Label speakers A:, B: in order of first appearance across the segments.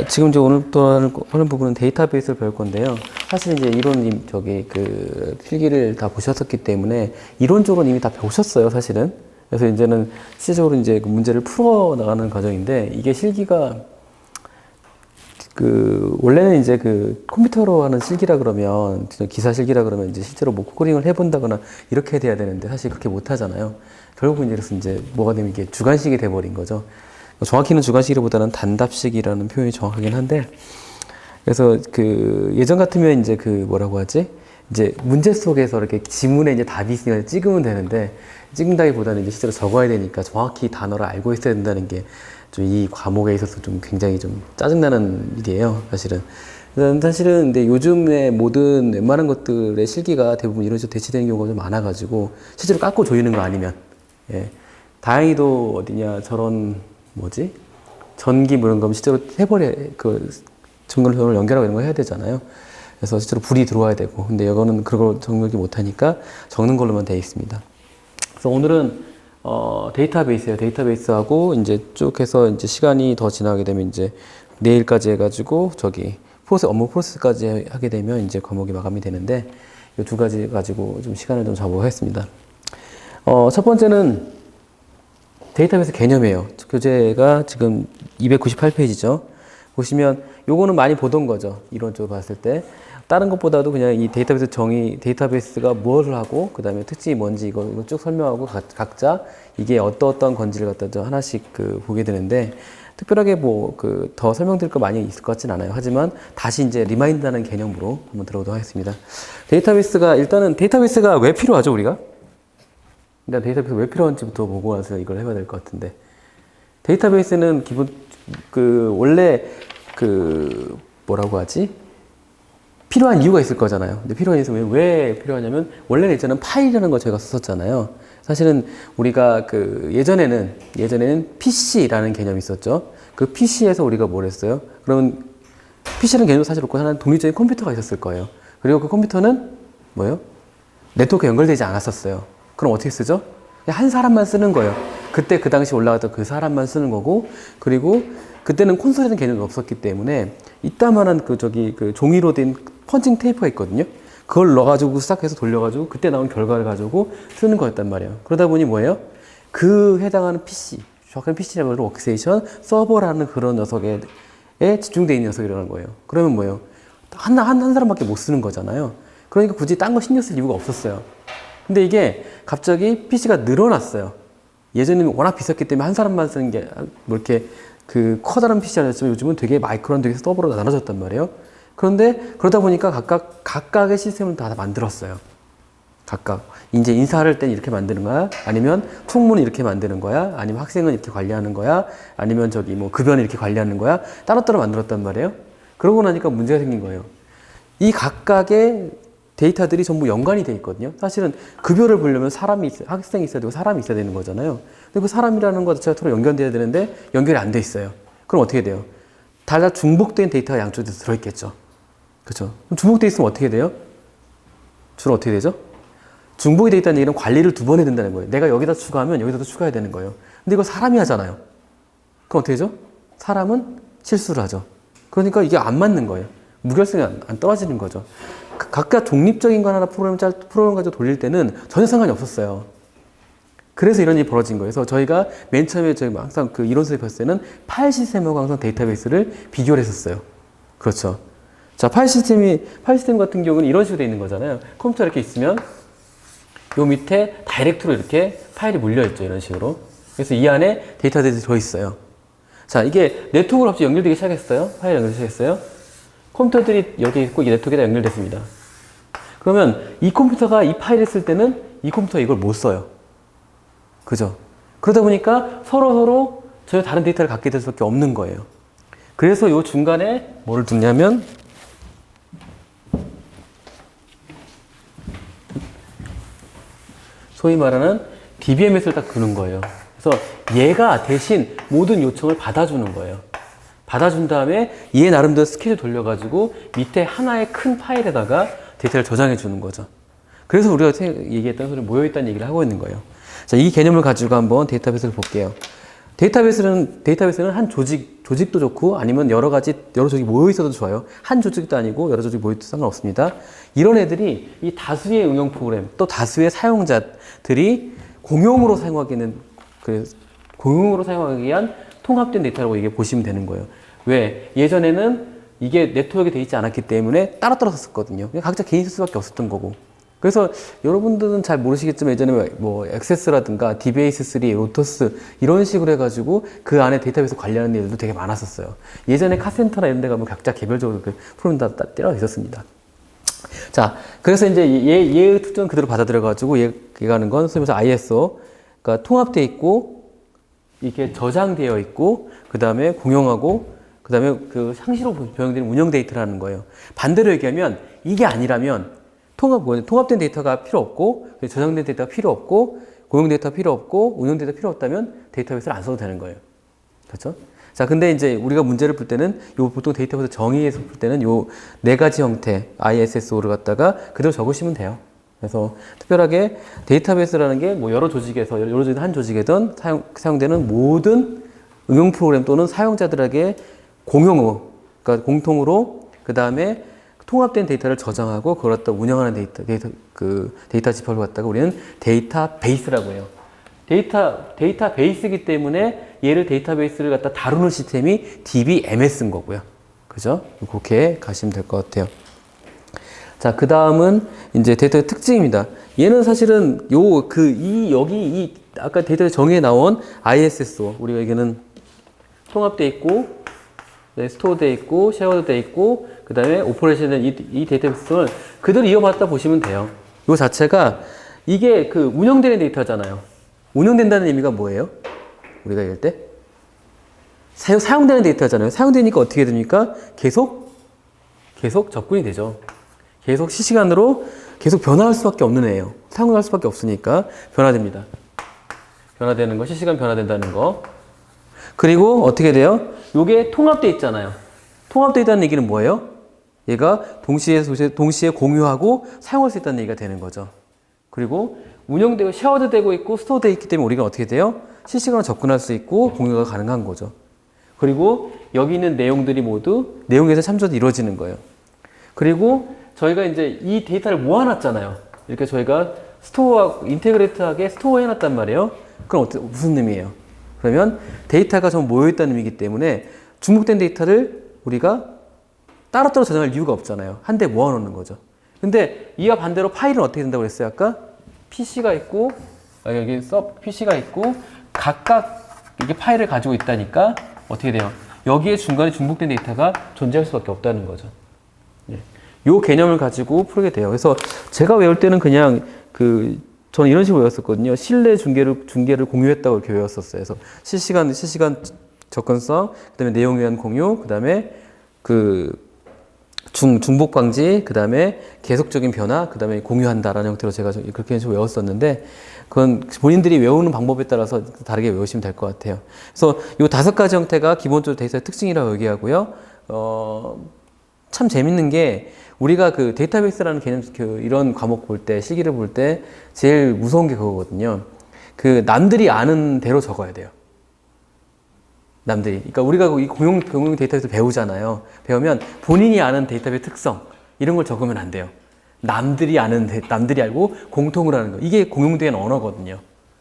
A: 지금 이제 오늘 또 하는 부분은 데이터베이스를 배울 건데요. 사실 이제 이론, 필기를 다 보셨었기 때문에 이론적으로 이미 다 배우셨어요, 사실은. 그래서 이제는 실질적으로 이제 그 문제를 풀어 나가는 과정인데, 이게 실기가, 원래는 이제 컴퓨터로 하는 실기라 그러면, 기사 실기라 그러면 이제 실제로 뭐 코딩을 해본다거나 이렇게 돼야 되는데, 사실 그렇게 못 하잖아요. 결국은 그래서 이제 뭐가 되면 이게 주관식이 돼버린 거죠. 정확히는 주관식이라보다는 단답식이라는 표현이 정확하긴 한데, 그래서 예전 같으면 이제 뭐라고 하지? 이제 문제 속에서 이렇게 지문에 이제 답이 있으니까 찍으면 되는데, 찍는다기보다는 이제 실제로 적어야 되니까 정확히 단어를 알고 있어야 된다는 게 좀 이 과목에 있어서 좀 굉장히 좀 짜증나는 일이에요, 사실은. 근데 요즘에 모든 웬만한 것들의 실기가 대부분 이런 식으로 대체되는 경우가 좀 많아가지고, 실제로 깎고 조이는 거 아니면, 예. 다행히도 어디냐, 전기 뭐 이런 거 실제로 전기를 연결하고 이런 거 해야 되잖아요. 그래서 실제로 불이 들어와야 되고, 근데 이거는 그걸 정렬이 못하니까 적는 걸로만 되어 있습니다. 그래서 오늘은 데이터베이스예요. 데이터베이스하고 이제 쭉 해서 이제 시간이 더 지나게 되면 이제 내일까지 해가지고 업무 프로세스까지 하게 되면 이제 과목이 마감이 되는데, 이 두 가지 가지고 좀 시간을 좀 잡아보도록 하겠습니다. 첫 번째는 데이터베이스 개념이에요. 교재가 지금 298페이지죠. 보시면 요거는 많이 보던 거죠. 이론적으로 봤을 때. 다른 것보다도 그냥 이 데이터베이스가 무엇을 하고, 그 다음에 특징이 뭔지 이거 쭉 설명하고 각자 이게 어떤 건지를 갖다 하나씩 보게 되는데, 특별하게 더 설명드릴 거 많이 있을 것 같진 않아요. 하지만 다시 이제 리마인드하는 개념으로 한번 들어보도록 하겠습니다. 일단은 데이터베이스가 왜 필요하죠, 우리가? 일단 데이터베이스 왜 필요한지부터 보고 나서 이걸 해봐야 될 것 같은데, 데이터베이스는 원래 뭐라고 하지? 필요한 이유가 있을 거잖아요. 근데 필요한 이유가 왜 필요하냐면, 원래는 예전에는 파일이라는 걸 저희가 썼었잖아요. 사실은 우리가 예전에는 PC라는 개념이 있었죠. 그 PC에서 우리가 뭘 했어요? 그러면 PC라는 개념도 사실 없고 하나는 독립적인 컴퓨터가 있었을 거예요. 그리고 그 컴퓨터는 뭐예요? 네트워크에 연결되지 않았었어요. 그럼 어떻게 쓰죠? 그냥 한 사람만 쓰는 거예요. 그때 그 당시 올라갔던 그 사람만 쓰는 거고, 그리고 그때는 콘솔이라는 개념이 없었기 때문에 이따만한 종이로 된 펀칭 테이프가 있거든요. 그걸 넣어가지고 시작해서 돌려가지고 그때 나온 결과를 가지고 쓰는 거였단 말이에요. 그러다 보니 뭐예요? 해당하는 PC, 정확한 PC라고 하는 워크스테이션, 서버라는 그런 녀석에 집중되어 있는 녀석이라는 거예요. 그러면 뭐예요? 한 사람밖에 못 쓰는 거잖아요. 그러니까 굳이 딴 거 신경 쓸 이유가 없었어요. 근데 이게 갑자기 PC가 늘어났어요. 예전에는 워낙 비쌌기 때문에 한 사람만 쓰는 게 이렇게 커다란 PC가 아니었지만 요즘은 되게 마이크론 되게 서버로 나눠졌단 말이에요. 그런데 그러다 보니까 각각의 시스템을 다 만들었어요. 각각. 이제 인사할 땐 이렇게 만드는 거야? 아니면 총무는 이렇게 만드는 거야? 아니면 학생은 이렇게 관리하는 거야? 아니면 급여는 이렇게 관리하는 거야? 따로따로 만들었단 말이에요. 그러고 나니까 문제가 생긴 거예요. 이 각각의 데이터들이 전부 연관이 돼 있거든요. 사실은 급여를 보려면 학생이 있어야 되고 사람이 있어야 되는 거잖아요. 근데 그 사람이라는 것 자체가 서로 연결돼야 되는데 연결이 안 돼 있어요. 그럼 어떻게 돼요? 다 중복된 데이터가 양쪽에서 들어있겠죠. 그렇죠? 그럼 중복돼 있으면 어떻게 돼요? 주로 어떻게 되죠? 중복이 돼 있다는 얘기는 관리를 두 번 해야 된다는 거예요. 내가 여기다 추가하면 여기다도 추가해야 되는 거예요. 근데 이거 사람이 하잖아요. 그럼 어떻게 되죠? 사람은 실수를 하죠. 그러니까 이게 안 맞는 거예요. 무결성이 안 떨어지는 거죠. 각각 독립적인 거 하나 프로그램 가지고 돌릴 때는 전혀 상관이 없었어요. 그래서 이런 일이 벌어진 거예요. 그래서 저희가 맨 처음에 항상 이론 수업했을 때는 파일 시스템하고 항상 데이터베이스를 비교를 했었어요. 그렇죠. 자, 파일 시스템 같은 경우는 이런 식으로 되어 있는 거잖아요. 컴퓨터 이렇게 있으면 요 밑에 다이렉트로 이렇게 파일이 물려있죠. 이런 식으로. 그래서 이 안에 데이터들이 들어있어요. 자, 이게 네트워크로 갑자기 연결되기 시작했어요. 파일 연결되기 시작했어요. 컴퓨터들이 여기 있고 이 네트워크에다 연결됐습니다. 그러면 이 컴퓨터가 이 파일을 쓸 때는 이 컴퓨터가 이걸 못 써요. 그죠? 그러다 보니까 서로 전혀 다른 데이터를 갖게 될 수밖에 없는 거예요. 그래서 요 중간에 뭐를 두냐면 소위 말하는 DBMS를 딱 두는 거예요. 그래서 얘가 대신 모든 요청을 받아주는 거예요. 받아준 다음에 얘 나름대로 스케줄 돌려가지고 밑에 하나의 큰 파일에다가 데이터를 저장해 주는 거죠. 그래서 우리가 얘기했던 소리 모여있다는 얘기를 하고 있는 거예요. 자, 이 개념을 가지고 한번 데이터베이스를 볼게요. 데이터베이스는 한 조직도 좋고 아니면 여러 조직이 모여 있어도 좋아요. 한 조직도 아니고 여러 조직이 모여 있어도 상관없습니다. 이런 애들이 이 다수의 응용 프로그램 또 다수의 사용자들이 공용으로 사용하기 위한 통합된 데이터라고 이게 보시면 되는 거예요. 왜? 예전에는 이게 네트워크에 돼 있지 않았기 때문에 따로따로 썼거든요. 각자 개인 쓸 수밖에 없었던 거고. 그래서 여러분들은 잘 모르시겠지만 예전에 뭐 액세스라든가 DBase3, 로터스 이런 식으로 해가지고 그 안에 데이터베이스 관리하는 일들도 되게 많았었어요. 예전에 카센터나 이런 데 가면 각자 개별적으로 그 프로그램 다 떼어 있었습니다. 자, 그래서 이제 얘의 특징은 그대로 받아들여가지고 얘가 하는 건 소위 말해서 ISO, 그러니까 통합되어 있고 이렇게 저장되어 있고 그 다음에 공용하고 그 다음에 그 상시로 변형되는 운영 데이터라는 거예요. 반대로 얘기하면 이게 아니라면 통합된 데이터가 필요 없고 저장된 데이터가 필요 없고 공용 데이터가 필요 없고 운영 데이터가 필요 없다면 데이터베이스를 안 써도 되는 거예요. 그렇죠? 자, 근데 이제 우리가 문제를 풀 때는 보통 데이터베이스 정의에서 풀 때는 요 네 가지 형태 ISSO를 갖다가 그대로 적으시면 돼요. 그래서 특별하게 데이터베이스라는 게 뭐 여러 조직에서 한 조직에든 사용되는 모든 응용 프로그램 또는 사용자들에게 공용으로, 그러니까 공통으로 그 다음에 통합된 데이터를 저장하고 그걸 갖다 운영하는 데이터 지표를 갖다가 우리는 데이터베이스라고 해요. 데이터베이스이기 때문에 얘를 데이터베이스를 갖다 다루는 시스템이 DBMS인 거고요. 그죠? 그렇게 가시면 될 것 같아요. 자, 그 다음은 이제 데이터의 특징입니다. 얘는 사실은 여기 아까 데이터 정의에 나온 ISSO, 우리가 여기는 통합되어 있고, 스토어되어 있고, 쉐어되어 있고, 그 다음에 오퍼레이션은 이 데이터베이스를 그대로 이어받다 보시면 돼요. 이 자체가 이게 그 운영되는 데이터잖아요. 운영된다는 의미가 뭐예요? 우리가 얘기할 때? 사용되는 데이터잖아요. 사용되니까 어떻게 됩니까? 계속 접근이 되죠. 계속 실시간으로 계속 변화할 수밖에 없는 애예요. 사용할 수밖에 없으니까 변화됩니다. 변화되는 거, 실시간 변화된다는 거. 그리고 어떻게 돼요? 요게 통합되어 있잖아요. 통합되어 있다는 얘기는 뭐예요? 얘가 동시에 공유하고 사용할 수 있다는 얘기가 되는 거죠. 그리고 운영되고 쉐어드 되고 있고 스토어되어 있기 때문에 우리가 어떻게 돼요? 실시간으로 접근할 수 있고 공유가 가능한 거죠. 그리고 여기 있는 내용들이 모두 내용에서 참조도 이루어지는 거예요. 그리고 저희가 이제 이 데이터를 모아놨잖아요. 이렇게 저희가 인테그레이트하게 스토어 해놨단 말이에요. 그럼 무슨 의미예요? 그러면 데이터가 좀 모여있다는 의미이기 때문에 중복된 데이터를 우리가 따로따로 저장할 이유가 없잖아요. 한 대 모아놓는 거죠. 근데 이와 반대로 파일은 어떻게 된다고 그랬어요? 아까 PC가 있고 여기 PC가 있고 각각 이게 파일을 가지고 있다니까 어떻게 돼요? 여기에 중간에 중복된 데이터가 존재할 수밖에 없다는 거죠. 이 개념을 가지고 풀게 돼요. 그래서 제가 외울 때는 그냥 저는 이런 식으로 외웠었거든요. 실내 중계를 공유했다고 이렇게 외웠었어요. 그래서 실시간 접근성, 그 다음에 내용에 의한 공유, 그 다음에 중복 방지, 그 다음에 계속적인 변화, 그 다음에 공유한다라는 형태로 제가 그렇게 외웠었는데, 그건 본인들이 외우는 방법에 따라서 다르게 외우시면 될 것 같아요. 그래서 이 5가지 형태가 기본적으로 데이터의 특징이라고 얘기하고요. 참 재밌는 게, 우리가 데이터베이스라는 개념, 이런 과목 볼 때, 시기를 볼 때, 제일 무서운 게 그거거든요. 남들이 아는 대로 적어야 돼요. 남들이. 그러니까 우리가 이 공용 데이터베이스 배우잖아요. 배우면 본인이 아는 데이터베이스 특성, 이런 걸 적으면 안 돼요. 남들이 알고 공통으로 하는 거. 이게 공용된 언어거든요.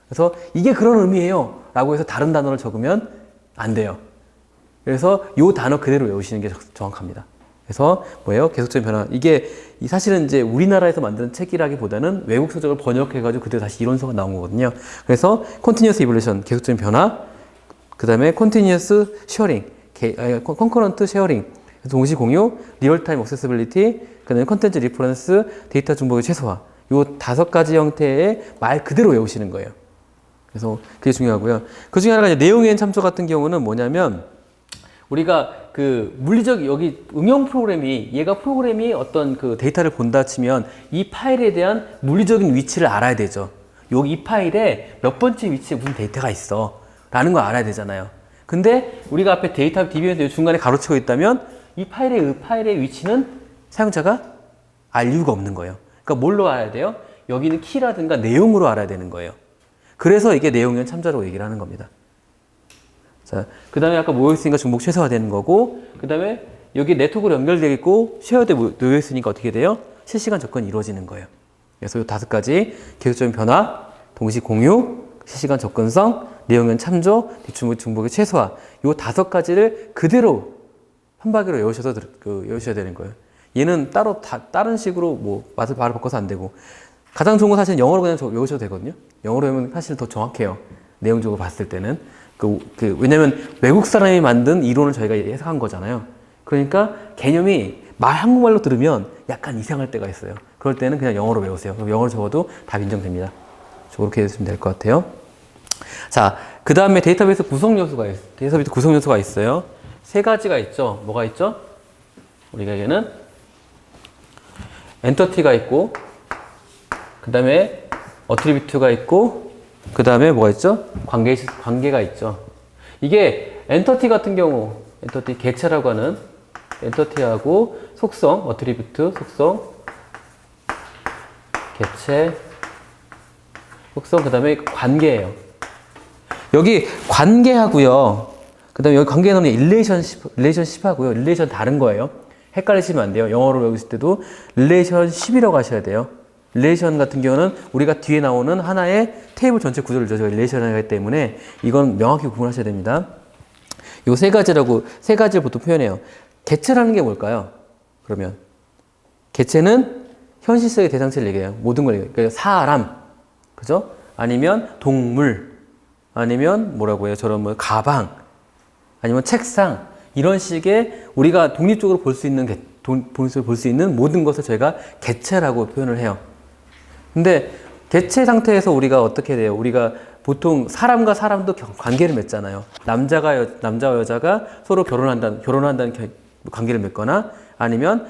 A: 그래서 이게 그런 의미예요. 라고 해서 다른 단어를 적으면 안 돼요. 그래서 이 단어 그대로 외우시는 게 정확합니다. 그래서 뭐예요? 계속적인 변화. 이게 사실은 이제 우리나라에서 만든 책이라기보다는 외국 서적을 번역해가지고 그때 다시 이론서가 나온 거거든요. 그래서 continuous evolution, 계속적인 변화. 그 다음에 continuous sharing, concurrent sharing, 동시 공유, real time accessibility, 그 다음에 content reference, 데이터 중복의 최소화. 요 5가지 형태의 말 그대로 외우시는 거예요. 그래서 그게 중요하고요. 그 중에 하나가 이제 내용의 참조 같은 경우는 뭐냐면, 우리가 물리적, 여기 응용 프로그램이 어떤 데이터를 본다 치면 이 파일에 대한 물리적인 위치를 알아야 되죠. 이 파일에 몇 번째 위치에 무슨 데이터가 있어. 라는 걸 알아야 되잖아요. 근데 우리가 앞에 데이터 DB에서 중간에 가로치고 있다면 이 파일의 위치는 사용자가 알 이유가 없는 거예요. 그러니까 뭘로 알아야 돼요? 여기는 키라든가 내용으로 알아야 되는 거예요. 그래서 이게 내용의 참조라고 얘기를 하는 겁니다. 자, 그 다음에 아까 모여있으니까 중복 최소화되는 거고, 그 다음에 여기 네트워크로 연결되어 있고 쉐어돼 놓여있으니까 어떻게 돼요? 실시간 접근이 이루어지는 거예요. 그래서 이 5가지 계속적인 변화, 동시 공유, 실시간 접근성, 내용연 참조, 뒷중복 중복의 최소화, 이 5가지를 그대로 한 바퀴로 외우셔야 되는 거예요. 얘는 따로 다른 식으로 뭐 맛을 바로 바꿔서 안 되고, 가장 좋은 건 사실 영어로 그냥 외우셔도 되거든요. 영어로 외우면 사실 더 정확해요. 내용적으로 봤을 때는. 왜냐면 외국 사람이 만든 이론을 저희가 해석한 거잖아요. 그러니까 개념이 한국말로 들으면 약간 이상할 때가 있어요. 그럴 때는 그냥 영어로 외우세요. 영어로 적어도 답 인정됩니다. 그렇게 해주시면 될 것 같아요. 자, 그 다음에 데이터베이스 구성 요소가 있어요. 3가지가 있죠. 뭐가 있죠? 우리에게는 엔터티가 있고, 그 다음에 어트리뷰트가 있고, 그 다음에 뭐가 있죠? 관계가 있죠. 이게 엔터티 같은 경우, 엔터티 개체라고 하는 엔터티하고 속성, 어트리뷰트, 속성, 개체, 속성, 그 다음에 관계예요. 여기 관계하고요. 그 다음에 여기 관계는 릴레이션십하고요. 릴레이션 다른 거예요. 헷갈리시면 안 돼요. 영어로 외우실 때도 릴레이션십이라고 하셔야 돼요. 릴레이션 같은 경우는 우리가 뒤에 나오는 하나의 테이블 전체 구조를 저희가 릴레이션을 하기 때문에 이건 명확히 구분하셔야 됩니다. 요 3가지를 보통 표현해요. 개체라는 게 뭘까요? 그러면 개체는 현실성의 대상체를 얘기해요. 모든 걸 얘기해요. 그러니까 사람, 그죠? 아니면 동물, 아니면 뭐라고 해요? 저런 뭐 가방, 아니면 책상, 이런 식의 우리가 독립적으로 볼 수 있는 모든 것을 저희가 개체라고 표현을 해요. 근데 개체 상태에서 우리가 어떻게 돼요? 우리가 보통 사람과 사람도 관계를 맺잖아요. 남자와 여자가 서로 결혼한다는 관계를 맺거나, 아니면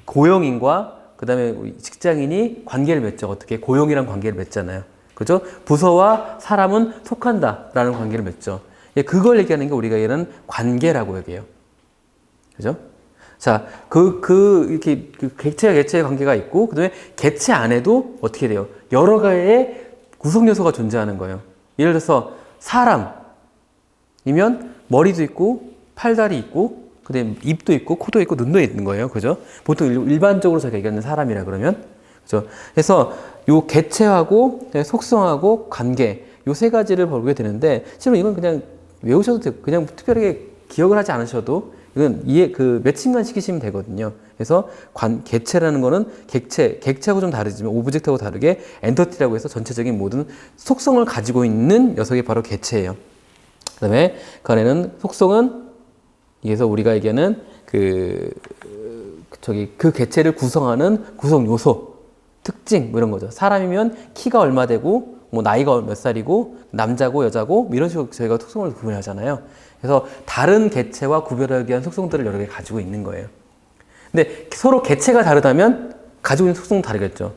A: 고용인과 그 다음에 직장인이 관계를 맺죠. 어떻게? 고용이란 관계를 맺잖아요. 그죠? 부서와 사람은 속한다라는 관계를 맺죠. 그걸 얘기하는 게 우리가 얘는 관계라고 얘기해요. 그죠? 자, 이렇게 개체의 관계가 있고, 그 다음에 개체 안에도 어떻게 돼요? 여러 가지의 구성 요소가 존재하는 거예요. 예를 들어서 사람이면 머리도 있고, 팔다리 있고, 그 다음에 입도 있고, 코도 있고, 눈도 있는 거예요. 그죠? 보통 일반적으로 저희가 얘기하는 사람이라 그러면. 그죠? 그래서 요 개체하고, 속성하고, 관계, 요 3가지를 보게 되는데, 실은 이건 그냥 외우셔도 되고, 그냥 특별하게 기억을 하지 않으셔도 이건 매칭만 시키시면 되거든요. 그래서 개체라는 거는 객체하고 좀 다르지만 오브젝트하고 다르게 엔터티라고 해서 전체적인 모든 속성을 가지고 있는 녀석이 바로 개체예요. 그 다음에 그 안에는 속성은, 그래서 우리가 얘기하는 그 개체를 구성하는 구성 요소, 특징, 뭐 이런 거죠. 사람이면 키가 얼마 되고, 뭐 나이가 몇 살이고, 남자고 여자고, 뭐 이런 식으로 저희가 속성을 구분하잖아요. 그래서 다른 개체와 구별하기 위한 속성들을 여러 개 가지고 있는 거예요. 근데 서로 개체가 다르다면 가지고 있는 속성은 다르겠죠.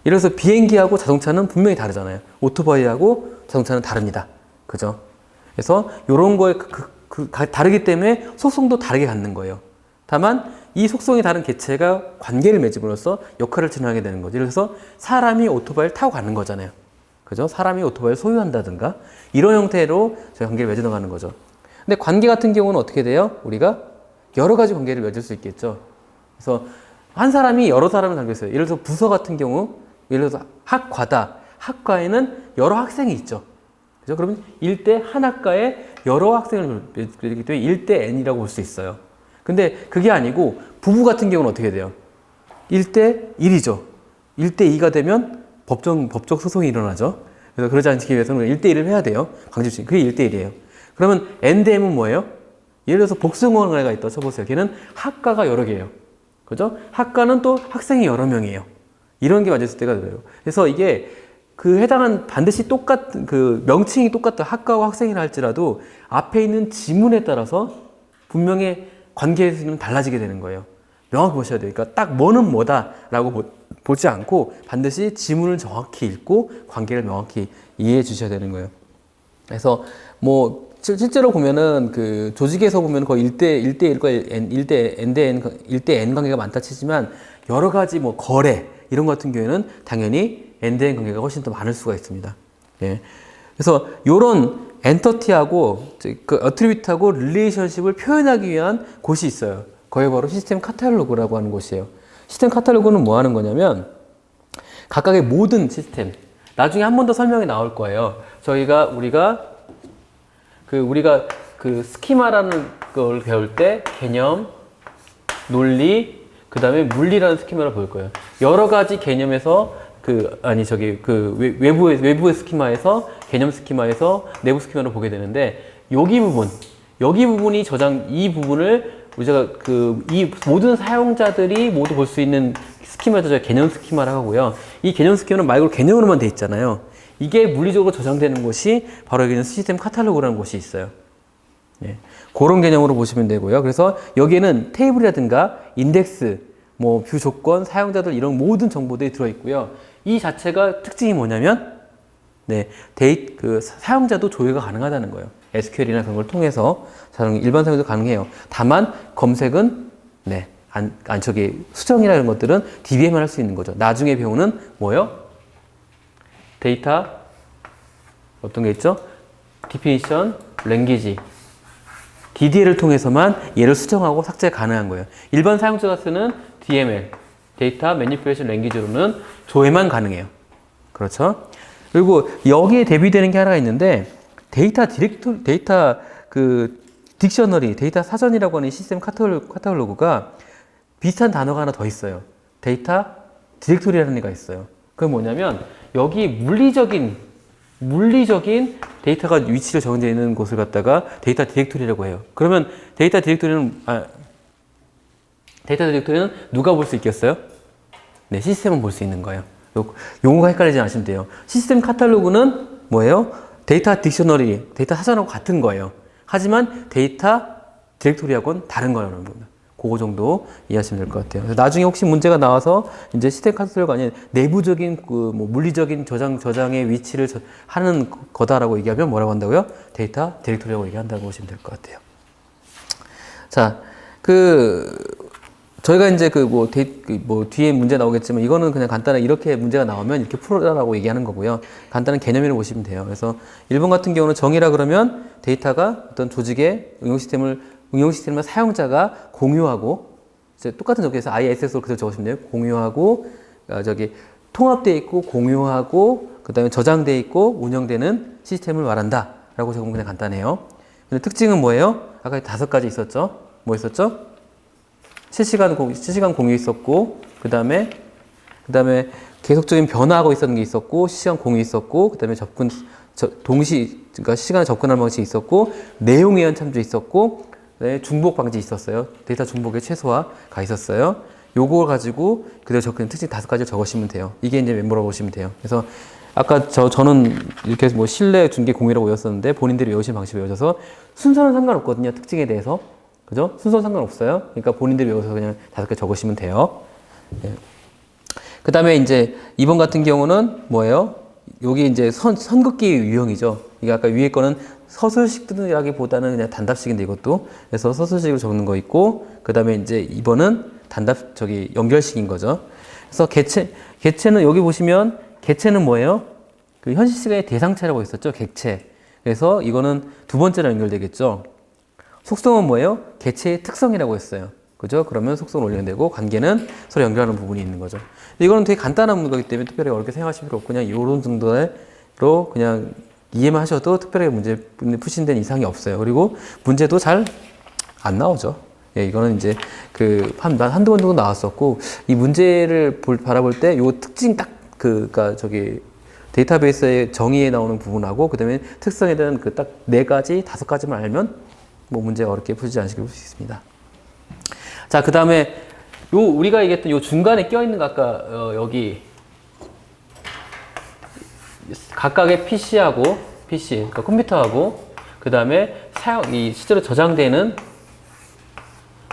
A: 예를 들어서 비행기하고 자동차는 분명히 다르잖아요. 오토바이하고 자동차는 다릅니다. 그죠? 그래서 이런 거에 다르기 때문에 속성도 다르게 갖는 거예요. 다만 이 속성이 다른 개체가 관계를 맺음으로써 역할을 진행하게 되는 거죠. 예를 들어서 사람이 오토바이를 타고 가는 거잖아요. 그죠? 사람이 오토바이를 소유한다든가 이런 형태로 저희 관계를 맺어 나가는 거죠. 근데 관계 같은 경우는 어떻게 돼요? 우리가 여러 가지 관계를 맺을 수 있겠죠. 그래서 한 사람이 여러 사람을 관계를 있어요. 예를 들어서 부서 같은 경우, 예를 들어서 학과다. 학과에는 여러 학생이 있죠. 그죠? 그러면 1대 한 학과에 여러 학생을 맺기 때문에 1대 N이라고 볼 수 있어요. 근데 그게 아니고 부부 같은 경우는 어떻게 돼요? 1대 1이죠. 1대 2가 되면 법적 소송이 일어나죠. 그래서 그러지 않기 위해서는 1대 1을 해야 돼요. 강제추진. 그게 1대 1이에요. 그러면 NDM은 뭐예요? 예를 들어서 복숭아가 있다 쳐보세요. 걔는 학과가 여러 개예요. 그죠? 학과는 또 학생이 여러 명이에요. 이런 게 맞을 때가 들어요. 그래서 이게 해당한 반드시 똑같은 명칭이 똑같다. 학과와 학생이라 할지라도 앞에 있는 지문에 따라서 분명히 관계는 달라지게 되는 거예요. 명확히 보셔야 돼요. 그러니까 딱 뭐는 뭐다라고 보지 않고 반드시 지문을 정확히 읽고 관계를 명확히 이해해 주셔야 되는 거예요. 그래서 실제로 보면은 조직에서 보면 거의 1대 N 관계가 많다 치지만 여러 가지 거래 이런 것 같은 경우에는 당연히 N 대 N 관계가 훨씬 더 많을 수가 있습니다. 예. 그래서 요런 엔터티하고 그 어트리뷰트하고 릴레이션십을 표현하기 위한 곳이 있어요. 거기 바로 시스템 카탈로그라고 하는 곳이에요. 시스템 카탈로그는 뭐 하는 거냐면 각각의 모든 시스템, 나중에 한 번 더 설명이 나올 거예요. 우리가 그 스키마라는 걸 배울 때 개념, 논리, 그 다음에 물리라는 스키마를 볼 거예요. 여러 가지 개념에서 외부의 스키마에서 개념 스키마에서 내부 스키마를 보게 되는데 여기 부분이 이 부분을 우리가 이 모든 사용자들이 모두 볼 수 있는 스키마도 저희가 개념 스키마라고 하고요. 이 개념 스키마는 말 그대로 개념으로만 돼 있잖아요. 이게 물리적으로 저장되는 곳이 바로 여기는 시스템 카탈로그라는 곳이 있어요. 예. 그런 개념으로 보시면 되고요. 그래서 여기에는 테이블이라든가 인덱스, 뭐 뷰 조건, 사용자들 이런 모든 정보들이 들어있고요. 이 자체가 특징이 뭐냐면 사용자도 조회가 가능하다는 거예요. SQL이나 그런 걸 통해서 일반 사용자도 가능해요. 다만 검색은 수정이나 이런 것들은 DBM만 할 수 있는 거죠. 나중에 배우는 뭐예요? 데이터 어떤 게 있죠? Definition, Language, DDL을 통해서만 얘를 수정하고 삭제 가능한 거예요. 일반 사용자가 쓰는 DML, 데이터 Manipulation Language로는 조회만 가능해요. 그렇죠? 그리고 여기에 대비되는 게 하나가 있는데 데이터 딕셔너리, 데이터 사전이라고 하는 시스템 카탈로그가 비슷한 단어가 하나 더 있어요. 데이터 디렉토리라는 애가 있어요. 그게 뭐냐면 여기 물리적인 데이터가 위치를 정해져 있는 곳을 갖다가 데이터 디렉토리라고 해요. 그러면 데이터 디렉토리는 누가 볼 수 있겠어요? 네, 시스템은 볼 수 있는 거예요. 용어가 헷갈리지 않으시면 돼요. 시스템 카탈로그는 뭐예요? 데이터 딕셔너리, 데이터 사전하고 같은 거예요. 하지만 데이터 디렉토리하고는 다른 거예요, 여러분. 그거 정도 이해하시면 될 것 같아요. 그래서 나중에 혹시 문제가 나와서 이제 시스템 카탈로그가 아닌 내부적인 물리적인 저장의 위치를 하는 거다라고 얘기하면 뭐라고 한다고요? 데이터 디렉토리라고 얘기한다고 보시면 될 것 같아요. 자, 저희가 이제 뒤에 문제 나오겠지만 이거는 그냥 간단하게 이렇게 문제가 나오면 이렇게 풀어라라고 얘기하는 거고요. 간단한 개념이라고 보시면 돼요. 그래서 1번 같은 경우는 정의라 그러면 데이터가 어떤 조직의 응용 시스템을 사용자가 공유하고 이제 똑같은 적에서 ISS로 그대로 적으시면 돼요. 공유하고 통합되어 있고 공유하고 그다음에 저장되어 있고 운영되는 시스템을 말한다라고 적으면 그냥 간단해요. 근데 특징은 뭐예요? 아까 5가지 있었죠. 뭐 있었죠? 실시간 공유 있었고, 그 다음에 계속적인 변화하고 있었는 게 있었고, 실시간 공유 있었고, 그 다음에 그러니까 시간에 접근하는 방식이 있었고, 내용에 의한 참조 있었고, 중복 방지 있었어요. 데이터 중복의 최소화가 있었어요. 요걸 가지고 그대로 적는 특징 5가지를 적으시면 돼요. 이게 이제 멤버라고 보시면 돼요. 그래서 아까 저는 이렇게 실내 중계 공유라고 외웠었는데 본인들이 외우신 방식으로 외워서 순서는 상관없거든요. 특징에 대해서. 그죠? 순서는 상관없어요. 그러니까 본인들이 외워서 그냥 5개 적으시면 돼요. 네. 그 다음에 이제 2번 같은 경우는 뭐예요? 여기 이제 선긋기 유형이죠. 이게 아까 위에 거는 서술식이라기보다는 그냥 단답식인데 이것도. 그래서 서술식으로 적는 거 있고, 그 다음에 이제 2번은 연결식인 거죠. 그래서 객체는 여기 보시면 객체는 뭐예요? 현실 시간의 대상체라고 있었죠. 객체. 그래서 이거는 2번째로 연결되겠죠. 속성은 뭐예요? 객체의 특성이라고 했어요. 그죠? 그러면 속성을 올리면 되고, 관계는 서로 연결하는 부분이 있는 거죠. 이거는 되게 간단한 문제이기 때문에 특별히 어렵게 생각하실 필요 없고, 그냥 이런 정도로 그냥 이해만 하셔도 특별하게 문제 푸신 데는 이상이 없어요. 그리고 문제도 잘 안 나오죠. 예, 이거는 이제 한두 번 정도 나왔었고, 이 문제를 바라볼 때 요 특징 데이터베이스의 정의에 나오는 부분하고, 그 다음에 특성에 대한 딱 4가지, 5가지만 알면 문제가 어렵게 풀지 않으실 수 있습니다. 자, 그 다음에 우리가 얘기했던 요 중간에 껴있는 거 아까 여기 각각의 PC, 그러니까 컴퓨터하고 그 다음에 실제로 저장되는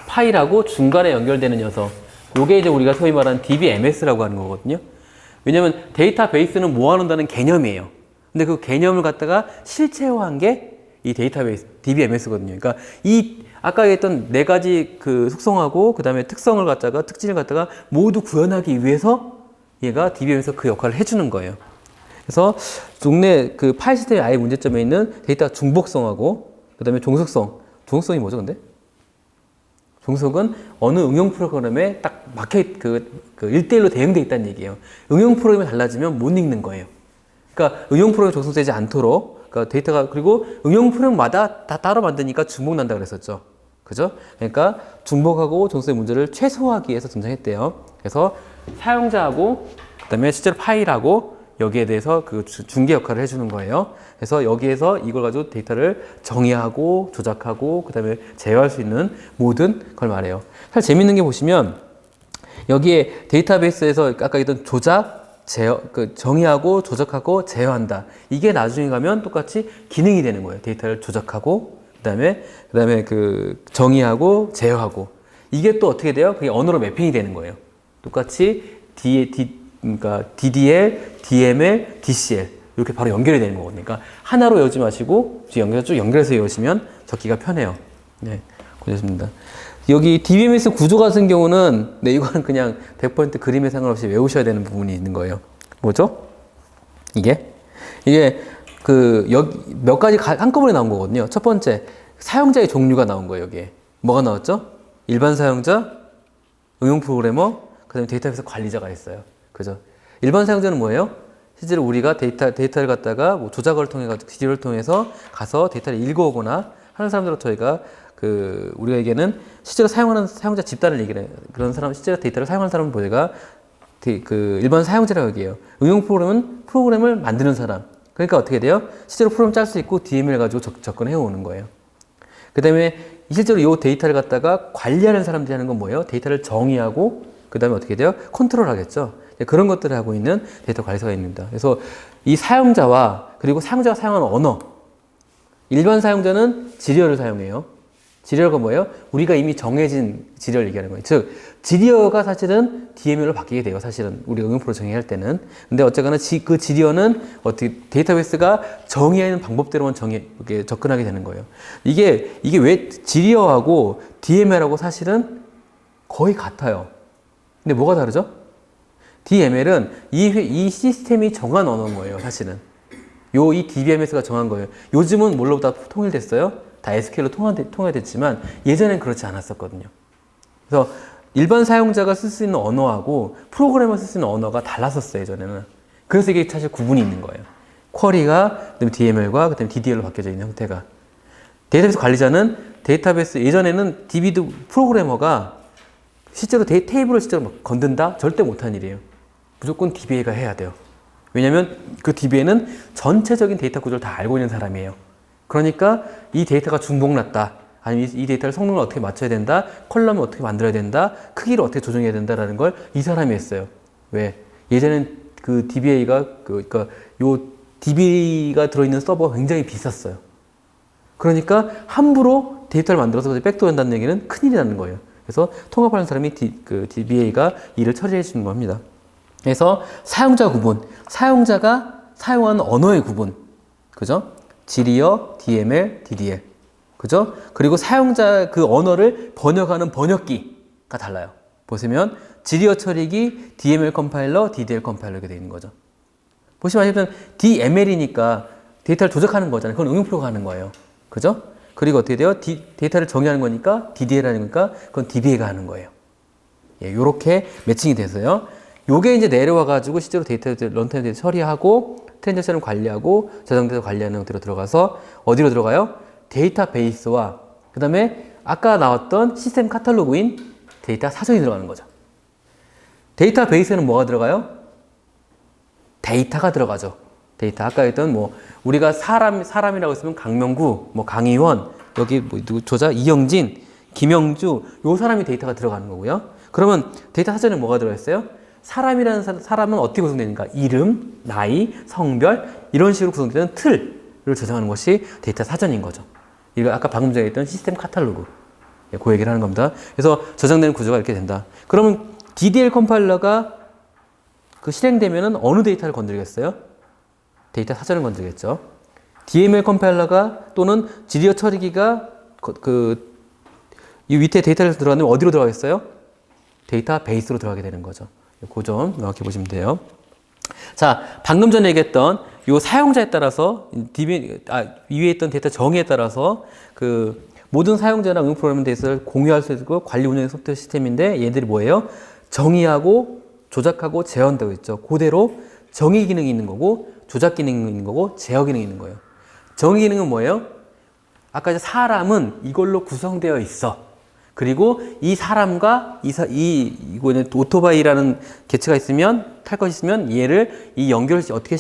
A: 파일하고 중간에 연결되는 녀석. 요게 이제 우리가 소위 말하는 DBMS라고 하는 거거든요. 왜냐면 데이터베이스는 모아놓는다는 개념이에요. 근데 그 개념을 갖다가 실체화한 게 이 데이터베이스, DBMS거든요. 그러니까 아까 얘기했던 4가지 속성하고 그 다음에 특징을 갖다가 모두 구현하기 위해서 얘가 DBMS가 그 역할을 해주는 거예요. 그래서 종래 그 파일 시스템의 아예 문제점에 있는 데이터 중복성하고 그다음에 종속성. 종속성이 뭐죠, 근데? 종속은 어느 응용 프로그램에 딱 막혀 그 1대1로 대응돼 있다는 얘기예요. 응용 프로그램이 달라지면 못 읽는 거예요. 그러니까 응용 프로그램이 종속되지 않도록 그러니까 데이터가 그리고 응용 프로그램마다 다 따로 만드니까 중복 난다 그랬었죠. 그죠? 그러니까 중복하고 종속의 문제를 최소화하기 위해서 등장했대요. 그래서 사용자하고 그다음에 실제로 파일하고 여기에 대해서 그 중개 역할을 해주는 거예요. 그래서 여기에서 이걸 가지고 데이터를 정의하고 조작하고 그다음에 제어할 수 있는 모든 걸 말해요. 사실 재밌는 게 보시면 여기에 데이터베이스에서 아까 했던 조작, 제어, 그 정의하고 조작하고 제어한다. 이게 나중에 가면 똑같이 기능이 되는 거예요. 데이터를 조작하고 그다음에 그 정의하고 제어하고 이게 또 어떻게 돼요? 그게 언어로 매핑이 되는 거예요. 똑같이 그러니까 DDL, DML, DCL 이렇게 바로 연결이 되는 거거든요. 그러니까 하나로 외우지 마시고 쭉 연결해서 외우시면 적기가 편해요. 네, 고맙습니다. 여기 DBMS 구조 같은 경우는 네, 이거는 그냥 100% 그림에 상관없이 외우셔야 되는 부분이 있는 거예요. 뭐죠? 이게 그 여기 몇 가지 한꺼번에 나온 거거든요. 첫 번째 사용자의 종류가 나온 거예요. 여기에 뭐가 나왔죠? 일반 사용자, 응용 프로그래머, 그다음에 데이터베이스 관리자가 있어요. 그죠? 일반 사용자는 뭐예요? 실제로 우리가 데이터를 갖다가 뭐 조작을 통해 지리를 통해서 가서 데이터를 읽어오거나 하는 사람들로 저희가 우리가 얘기하는 실제로 사용하는 사용자 집단을 얘기해요. 그런 사람 실제로 데이터를 사용하는 사람은 뭐가 일반 사용자라고 얘기해요. 응용 프로그램은 프로그램을 만드는 사람. 그러니까 어떻게 돼요? 실제로 프로그램 짤 수 있고 DML 가지고 접근해 오는 거예요. 그 다음에 실제로 이 데이터를 갖다가 관리하는 사람들이 하는 건 뭐예요? 데이터를 정의하고 그 다음에 어떻게 돼요? 컨트롤 하겠죠. 그런 것들을 하고 있는 데이터 관리사가 있습니다. 그래서 이 사용자와 그리고 사용자가 사용하는 언어. 일반 사용자는 지리어를 사용해요. 지리어가 뭐예요? 우리가 이미 정해진 지리어를 얘기하는 거예요. 즉, 지리어가 사실은 DML로 바뀌게 돼요. 사실은 우리가 응용 프로 정의할 때는. 근데 어쨌거나 그 지리어는 어떻게 데이터베이스가 정의하는 방법대로만 이렇게 접근하게 되는 거예요. 이게 왜 지리어하고 DML하고 사실은 거의 같아요. 근데 뭐가 다르죠? DML은 이 시스템이 정한 언어인 거예요, 사실은. 이 DBMS가 정한 거예요. 요즘은 뭘로부터 통일됐어요? 다 SQL로 통일됐지만 예전엔 그렇지 않았었거든요. 그래서 일반 사용자가 쓸 수 있는 언어하고 프로그래머 쓸 수 있는 언어가 달랐었어요, 예전에는. 그래서 이게 사실 구분이 있는 거예요. 쿼리가, 그다음에 DML과 그다음에 DDL로 바뀌어져 있는 형태가. 데이터베이스 관리자는 데이터베이스, 예전에는 DB도 프로그래머가 실제로 테이블을 실제로 막 건든다? 절대 못한 일이에요. 무조건 DBA가 해야 돼요. 왜냐면 그 DBA는 전체적인 데이터 구조를 다 알고 있는 사람이에요. 그러니까 이 데이터가 중복났다. 아니면 이 데이터를 성능을 어떻게 맞춰야 된다. 컬럼을 어떻게 만들어야 된다. 크기를 어떻게 조정해야 된다라는 걸 이 사람이 했어요. 왜? 예전엔 그 DBA가 그러니까 요 DB가 들어있는 서버가 굉장히 비쌌어요. 그러니까 함부로 데이터를 만들어서 백도어 한다는 얘기는 큰일이 나는 거예요. 그래서 통합하는 사람이 DBA가 일을 처리해 주는 겁니다. 그래서 사용자 구분, 사용자가 사용하는 언어의 구분, 그죠? 지리어, DML, DDL, 그죠? 그리고 사용자 그 언어를 번역하는 번역기가 달라요. 보시면 지리어 처리기, DML 컴파일러, DDL 컴파일러 이렇게 되어 있는 거죠. 보시면 DML이니까 데이터를 조작하는 거잖아요. 그건 응용 프로가 하는 거예요. 그죠? 그리고 어떻게 돼요? 데이터를 정의하는 거니까 DDL 하니까 그건 DBA가 하는 거예요. 예, 요렇게 매칭이 돼서요. 요게 이제 내려와가지고 실제로 런타임 데이터 처리하고 트랜잭션을 관리하고 저장돼서 관리하는 형태로 들어가서 어디로 들어가요? 데이터베이스와 그 다음에 아까 나왔던 시스템 카탈로그인 데이터 사전이 들어가는 거죠. 데이터베이스에는 뭐가 들어가요? 데이터가 들어가죠. 데이터. 아까 했던 우리가 사람이라고 했으면 강명구, 강희원, 여기 누구 조자, 이영진, 김영주, 요 사람이 데이터가 들어가는 거고요. 그러면 데이터 사전에 뭐가 들어있어요? 사람이라는 사람은 어떻게 구성되는가? 이름, 나이, 성별, 이런 식으로 구성되는 틀을 저장하는 것이 데이터 사전인 거죠. 이거 아까 방금 전에 했던 시스템 카탈로그. 그 얘기를 하는 겁니다. 그래서 저장되는 구조가 이렇게 된다. 그러면 DDL 컴파일러가 실행되면은 어느 데이터를 건드리겠어요? 데이터 사전을 건드리겠죠. DML 컴파일러가 또는 지리어 처리기가 이 밑에 데이터를 들어가면 어디로 들어가겠어요? 데이터베이스로 들어가게 되는 거죠. 그 점 명확히 보시면 돼요. 자, 방금 전에 얘기했던 요 사용자에 따라서 위에 있던 데이터 정의에 따라서 그 모든 사용자랑 응용 프로그램 데이터를 공유할 수 있고 관리 운영의 소프트웨어 시스템인데 얘들이 뭐예요? 정의하고 조작하고 제어한다고 했죠. 그대로 정의 기능이 있는 거고 조작 기능이 있는 거고 제어 기능이 있는 거예요. 정의 기능은 뭐예요? 아까 이제 사람은 이걸로 구성되어 있어. 그리고 이 사람과 이거 오토바이라는 개체가 있으면 탈 것이 있으면 얘를 연결이 어떻게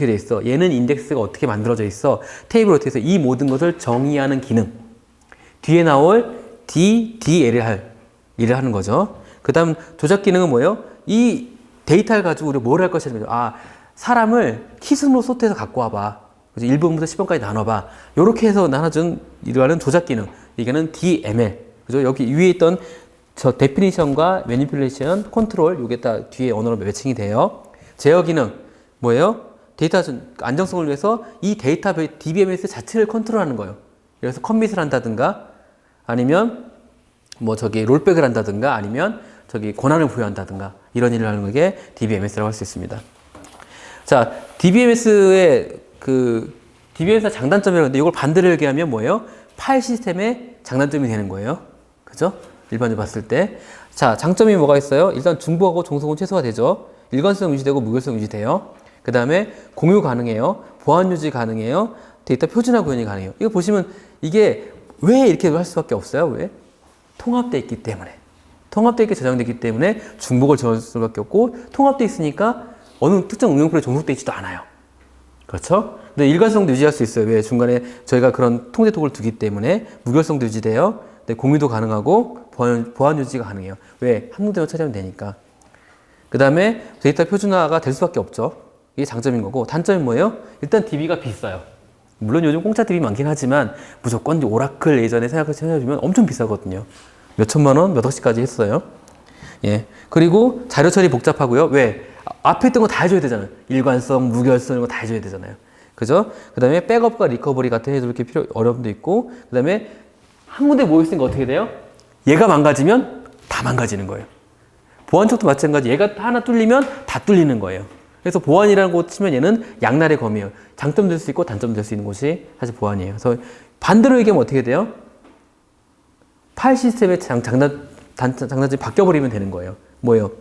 A: 돼 있어? 얘는 인덱스가 어떻게 만들어져 있어? 테이블 어떻게 있어? 이 모든 것을 정의하는 기능. 뒤에 나올 일을 하는 거죠. 그다음 조작 기능은 뭐예요? 이 데이터를 가지고 우리가 뭘 할 것이냐는 거죠. 아, 사람을 키순으로 소트해서 갖고 와봐. 1번부터 10번까지 나눠봐. 이렇게 해서 나눠준 이러한 조작 기능. 이거는 DML. 그죠? 여기 위에 있던 저 데피니션과 매니플레이션, 컨트롤, 요게 다 뒤에 언어로 매칭이 돼요. 제어 기능 뭐예요? 데이터 안정성을 위해서 이 데이터 DBMS 자체를 컨트롤하는 거예요. 그래서 커밋을 한다든가 아니면 뭐 롤백을 한다든가 아니면 권한을 부여한다든가 이런 일을 하는 게 DBMS라고 할 수 있습니다. 자, DBMS의 장단점이라는데 이걸 반대로 얘기하면 뭐예요? 파일 시스템의 장단점이 되는 거예요. 그죠? 일반적으로 봤을 때. 자, 장점이 뭐가 있어요? 일단 중복하고 종속은 최소화 되죠. 일관성 유지되고 무결성 유지돼요. 그 다음에 공유 가능해요. 보안 유지 가능해요. 데이터 표준화 구현이 가능해요. 이거 보시면 이게 왜 이렇게 할 수밖에 없어요? 왜? 통합되어 있기 때문에. 통합되어 있게 저장되기 때문에 중복을 저할 수밖에 없고 통합되어 있으니까 어느 특정 응용 프로에 종속되어 있지도 않아요. 그렇죠? 근데 일관성도 유지할 수 있어요. 왜? 중간에 저희가 그런 통제 톡을 두기 때문에 무결성도 유지돼요. 네, 공유도 가능하고 보안 유지가 가능해요. 왜? 한 군데만 처리하면 되니까. 그 다음에 데이터 표준화가 될 수밖에 없죠. 이게 장점인 거고 단점이 뭐예요? 일단 DB가 비싸요. 물론 요즘 공짜 DB 많긴 하지만 무조건 오라클 예전에 생각해서 찾아주면 엄청 비싸거든요. 몇 천만 원, 몇 억씩까지 했어요. 예. 그리고 자료 처리 복잡하고요. 왜? 앞에 있던 거 다 해줘야 되잖아요. 일관성, 무결성 이런 거 다 해줘야 되잖아요. 그죠? 그 다음에 백업과 리커버리 같은 해줄 게 어려움도 있고 그 다음에 한 군데 모여있으니까 어떻게 돼요? 얘가 망가지면 다 망가지는 거예요. 보안 쪽도 마찬가지. 얘가 하나 뚫리면 다 뚫리는 거예요. 그래서 보안이라는 곳 치면 얘는 양날의 검이에요. 장점 될 수 있고 단점 될 수 있는 곳이 사실 보안이에요. 그래서 반대로 얘기하면 어떻게 돼요? 파일 시스템의 장단점이 바뀌어버리면 되는 거예요. 뭐예요?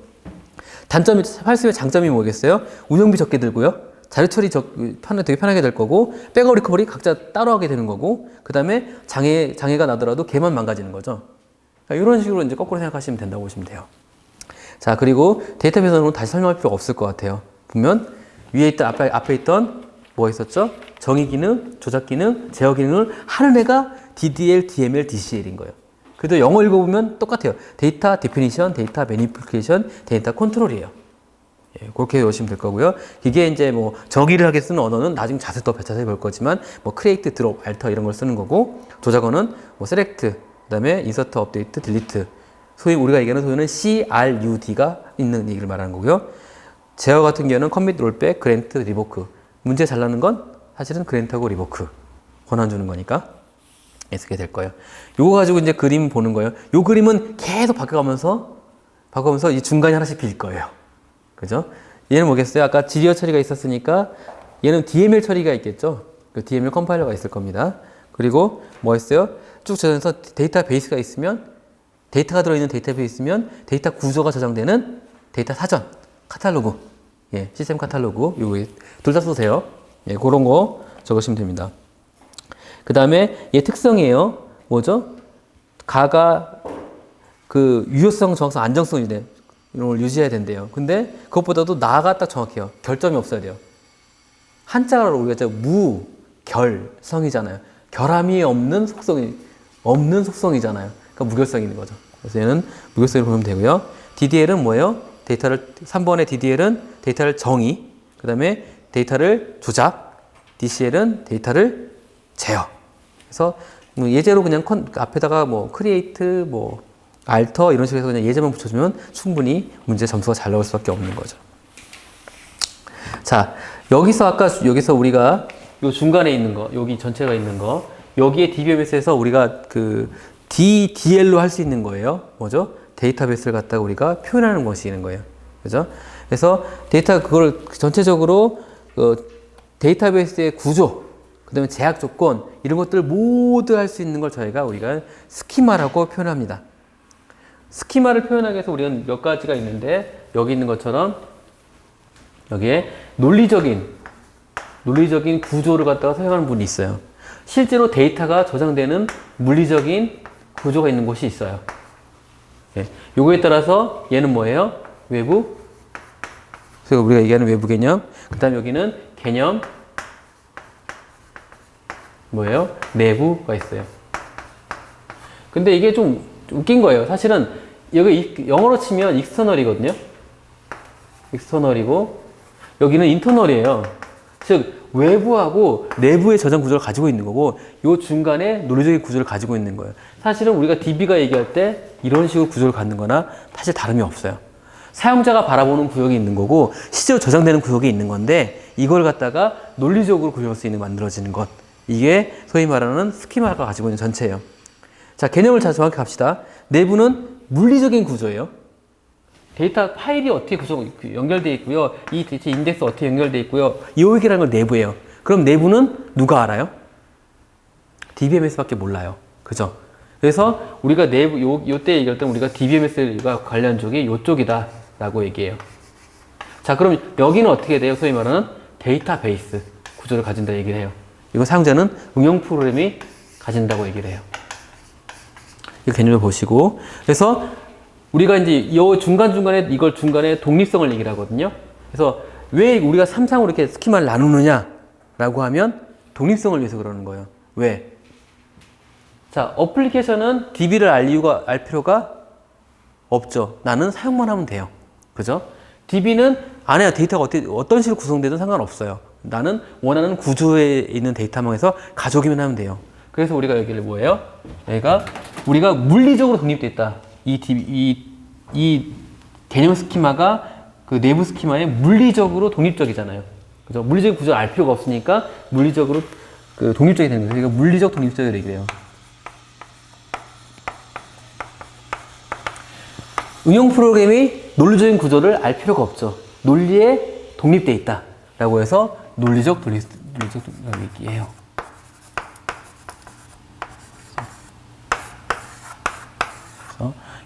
A: 파일 시스템의 장점이 뭐겠어요? 운영비 적게 들고요. 자료 처리 되게 편하게 될 거고, 백업 리커버리 각자 따로 하게 되는 거고, 그 다음에 장애가 나더라도 걔만 망가지는 거죠. 그러니까 이런 식으로 이제 거꾸로 생각하시면 된다고 보시면 돼요. 자, 그리고 데이터베이스는 다시 설명할 필요가 없을 것 같아요. 보면 위에 있던 앞에 있던 뭐가 있었죠? 정의 기능, 조작 기능, 제어 기능을 하는 애가 DDL, DML, DCL인 거예요. 그래도 영어 읽어보면 똑같아요. 데이터 데피니션, 데이터 매니플리케이션, 데이터 컨트롤이에요. 예, 그렇게 외우시면 될 거고요. 이게 이제 뭐 정의를 하게 쓰는 언어는 나중에 자세히 볼 거지만 뭐 create, drop, alter 이런 걸 쓰는 거고 조작어는 뭐 select, 그다음에 insert, update, delete. 소위 우리가 얘기하는 소위는 CRUD가 있는 얘기를 말하는 거고요. 제어 같은 경우는 commit, rollback, grant, revoke. 문제 잘 나는 건 사실은 grant하고 revoke 권한 주는 거니까 쓰게 될 거예요. 요거 가지고 이제 그림 보는 거예요. 요 그림은 계속 바꿔가면서 이 중간에 하나씩 빌 거예요. 그죠? 얘는 뭐겠어요? 아까 지리어 처리가 있었으니까 얘는 DML 처리가 있겠죠? 그 DML 컴파일러가 있을 겁니다. 그리고 뭐 있어요? 쭉 저장해서 데이터베이스가 있으면 데이터가 들어있는 데이터베이스면 데이터 구조가 저장되는 데이터 사전, 카탈로그, 예, 시스템 카탈로그, 요거 둘 다 써세요. 예, 그런 거 적으시면 됩니다. 그 다음에 얘 특성이에요. 뭐죠? 가가 그 유효성, 정확성, 안정성이 돼. 이런 걸 유지해야 된대요. 근데 그것보다도 나가 딱 정확해요. 결점이 없어야 돼요. 한자로 우리가 무결성이잖아요. 결함이 없는 속성이잖아요. 그러니까 무결성이 있는 거죠. 그래서 얘는 무결성으로 보면 되고요. DDL은 뭐예요? 3번의 DDL은 데이터를 정의, 그 다음에 데이터를 조작, DCL은 데이터를 제어. 그래서 예제로 그냥 앞에다가 뭐 create, 뭐 alter 이런 식으로 해서 그냥 예제만 붙여주면 충분히 문제 점수가 잘 나올 수밖에 없는 거죠. 자, 여기서 우리가 요 중간에 있는 거, 여기 전체가 있는 거, 여기에 DBMS에서 우리가 그 DDL로 할 수 있는 거예요. 뭐죠? 데이터베이스를 갖다가 우리가 표현하는 것이 있는 거예요. 그죠? 그래서 데이터 그걸 전체적으로 데이터베이스의 구조, 그 다음에 제약 조건 이런 것들 모두 할 수 있는 걸 우리가 스키마라고 표현합니다. 스키마를 표현하기 위해서 우리는 몇 가지가 있는데 여기 있는 것처럼 여기에 논리적인 구조를 갖다가 사용하는 분이 있어요. 실제로 데이터가 저장되는 물리적인 구조가 있는 곳이 있어요. 예. 요거에 따라서 얘는 뭐예요? 외부. 그래서 우리가 얘기하는 외부 개념. 그 다음에 여기는 개념 뭐예요? 내부가 있어요. 근데 이게 좀 웃긴 거예요. 사실은 여기 영어로 치면 익스터널이거든요. 익스터널이고 여기는 인터널이에요. 즉 외부하고 내부의 저장 구조를 가지고 있는 거고 요 중간에 논리적인 구조를 가지고 있는 거예요. 사실은 우리가 DB가 얘기할 때 이런 식으로 구조를 갖는 거나 사실 다름이 없어요. 사용자가 바라보는 구역이 있는 거고 실제로 저장되는 구역이 있는 건데 이걸 갖다가 논리적으로 구현할 수 있는 만들어지는 것. 이게 소위 말하는 스키마가 가지고 있는 전체예요. 자, 개념을 정확히 갑시다. 내부는 물리적인 구조예요. 데이터 파일이 어떻게 연결되어 있고요. 이 데이터 인덱스 어떻게 연결되어 있고요. 이 얘기라는 건 내부예요. 그럼 내부는 누가 알아요? DBMS밖에 몰라요. 그죠? 그래서 우리가 내부, 요때 얘기할 때 우리가 DBMS가 관련 쪽이 요쪽이다 라고 얘기해요. 자, 그럼 여기는 어떻게 돼요? 소위 말하는 데이터베이스 구조를 가진다 얘기를 해요. 이거 사용자는 응용 프로그램이 가진다고 얘기를 해요. 이 개념을 보시고. 그래서 우리가 이제 이 중간중간에 이걸 중간에 독립성을 얘기를 하거든요. 그래서 왜 우리가 3상으로 이렇게 스키마를 나누느냐라고 하면 독립성을 위해서 그러는 거예요. 왜? 자, 어플리케이션은 DB를 알 필요가 없죠. 나는 사용만 하면 돼요. 그죠? DB는 안 해요. 데이터가 어떤 식으로 구성되든 상관없어요. 나는 원하는 구조에 있는 데이터망에서 가져오기만 하면 돼요. 그래서 우리가 여기를 뭐예요? 우리가 물리적으로 독립되어 있다. 이 개념 스키마가 그 내부 스키마에 물리적으로 독립적이잖아요. 그죠? 물리적인 구조를 알 필요가 없으니까 물리적으로 그 독립적이 되는 거예요. 그러니까 물리적 독립적이라고 얘기해요. 응용 프로그램이 논리적인 구조를 알 필요가 없죠. 논리에 독립되어 있다. 라고 해서 논리적 독립적이라고 얘기해요.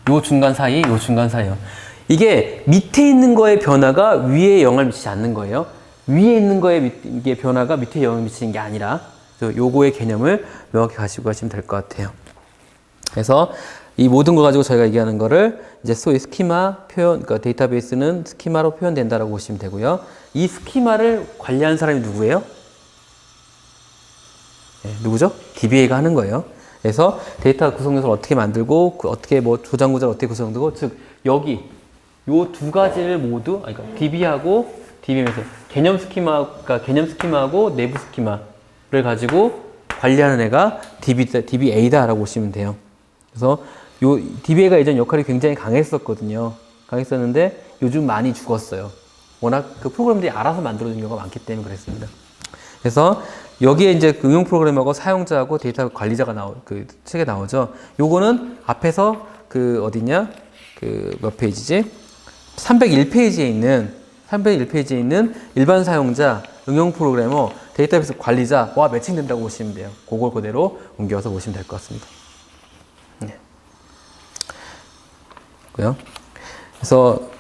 A: 요 중간 사이요. 이게 밑에 있는 거의 변화가 위에 영향을 미치지 않는 거예요. 위에 있는 거의 이게 변화가 밑에 영향을 미치는 게 아니라 요거의 개념을 명확히 가지고 가시면 될 것 같아요. 그래서 이 모든 걸 가지고 저희가 얘기하는 거를 이제 소위 스키마 표현, 그러니까 데이터베이스는 스키마로 표현된다라고 보시면 되고요. 이 스키마를 관리하는 사람이 누구예요? 네, 누구죠? DBA가 하는 거예요. 그래서 데이터 구성 요소를 어떻게 만들고 어떻게 뭐 조장 구조를 어떻게 구성되고 즉 여기 요 두 가지를 모두 그러니까 DB하고 DBM에서 개념 스키마하고 내부 스키마를 가지고 관리하는 애가 DBA다라고 보시면 돼요. 그래서 요 DBA가 예전 역할이 굉장히 강했었거든요. 강했었는데 요즘 많이 죽었어요. 워낙 그 프로그램들이 알아서 만들어진 경우가 많기 때문에 그랬습니다. 그래서 여기에 이제 그 응용 프로그램하고 사용자하고 데이터 관리자가 그 책에 나오죠. 요거는 앞에서 그 어디냐? 그 몇 페이지지? 301페이지에 있는 일반 사용자, 응용 프로그래머, 데이터베이스 관리자와 매칭된다고 보시면 돼요. 그걸 그대로 옮겨서 보시면 될 것 같습니다. 네. 그래서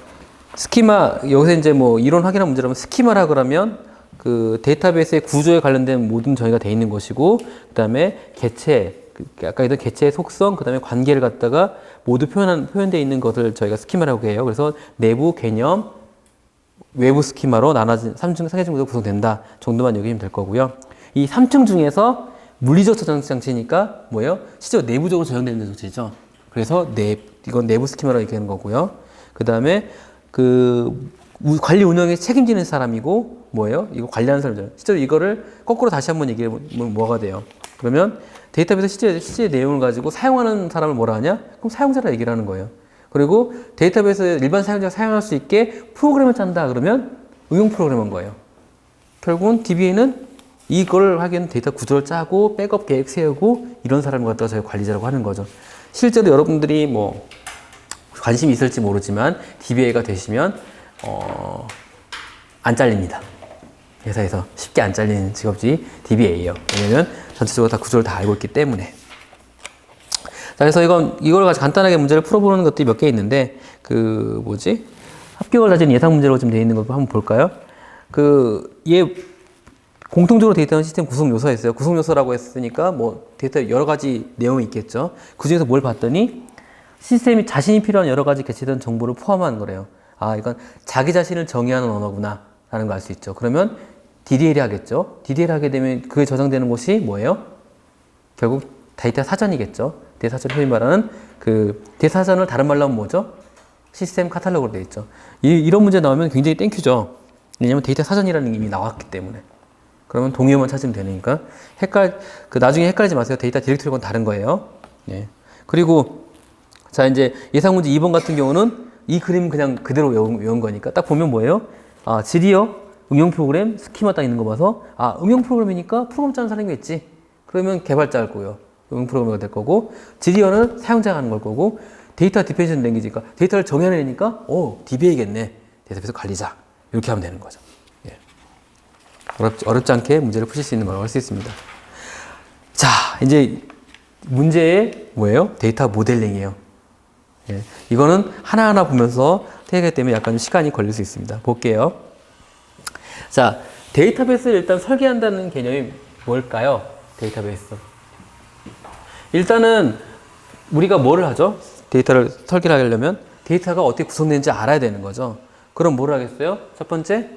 A: 스키마, 여기서 이제 뭐 이론 확인한 문제라면 스키마라 그러면 그 데이터베이스의 구조에 관련된 모든 정의가 되어 있는 것이고, 그 다음에 개체, 아까 했던 개체의 속성, 그 다음에 관계를 갖다가 모두 표현되어 있는 것을 저희가 스키마라고 해요. 그래서 내부 개념, 외부 스키마로 나눠진 3층 상계층 구조가 구성된다 정도만 여기면 될 거고요. 이 3층 중에서 물리적 저장 장치니까 뭐예요? 실제로 내부적으로 저장되는 장치죠. 그래서 이건 내부 스키마라고 얘기하는 거고요. 그 다음에 그 관리 운영에 책임지는 사람이고 뭐예요? 이거 관리하는 사람이잖아요. 실제로 이거를 거꾸로 다시 한번 얘기해보면 뭐가 돼요? 그러면 데이터베이스 실제 내용을 가지고 사용하는 사람을 뭐라 하냐? 그럼 사용자라 얘기를 하는 거예요. 그리고 데이터베이스 일반 사용자가 사용할 수 있게 프로그램을 짠다 그러면 응용 프로그램인 거예요. 결국은 DBA는 이걸 하기에는 데이터 구조를 짜고 백업 계획 세우고 이런 사람을 갖다가 저희 관리자라고 하는 거죠. 실제로 여러분들이 뭐 관심이 있을지 모르지만 DBA가 되시면 안 잘립니다. 회사에서 쉽게 안 잘리는 직업이 DBA예요. 왜냐면 전체적으로 다 구조를 다 알고 있기 때문에. 자, 그래서 이걸 가지고 간단하게 문제를 풀어보는 것들이 몇 개 있는데, 합격을 다진 예상 문제로 좀 되어 있는 거 한번 볼까요? 공통적으로 데이터는 시스템 구성 요소가 있어요. 구성 요소라고 했으니까 뭐 데이터 여러 가지 내용이 있겠죠. 그 중에서 뭘 봤더니 시스템이 자신이 필요한 여러 가지 개체된 정보를 포함하는 거래요. 아, 이건 자기 자신을 정의하는 언어구나 라는 걸 알 수 있죠. 그러면 DDL이 하겠죠. DDL 하게 되면 그게 저장되는 곳이 뭐예요? 결국 데이터 사전이겠죠. 데이터 사전, 흔히 말하는 데이터 사전을 다른 말로 하면 뭐죠? 시스템 카탈로그로 되어 있죠. 이런 문제 나오면 굉장히 땡큐죠. 왜냐면 데이터 사전이라는 게 이미 나왔기 때문에. 그러면 동의어만 찾으면 되니까 나중에 헷갈리지 마세요. 데이터 디렉토리건 다른 거예요. 예. 그리고 자, 이제 예상 문제 2번 같은 경우는 이 그림 그냥 그대로 외운 거니까 딱 보면 뭐예요? 아, 지리어 응용 프로그램 스키마 딱 있는 거 봐서 응용 프로그램이니까 프로그램 짜는 사람이겠지. 그러면 개발자일 거고요. 응용 프로그램이 될 거고, 지리어는 사용자가 하는 걸 거고, 데이터 디펜션 랭귀지니까 데이터를 정의하려니까 DBA겠네. 데이터베이스 관리자. 이렇게 하면 되는 거죠. 예. 어렵지 않게 문제를 푸실 수 있는 걸 할 수 있습니다. 자, 이제 문제의 뭐예요? 데이터 모델링이에요. 예. 이거는 하나하나 보면서 해결하기 때문에 약간 시간이 걸릴 수 있습니다. 볼게요. 자, 데이터베이스를 일단 설계한다는 개념이 뭘까요? 데이터베이스. 일단은 우리가 뭐를 하죠? 데이터를 설계를 하려면 데이터가 어떻게 구성되는지 알아야 되는 거죠. 그럼 뭘 하겠어요? 첫 번째,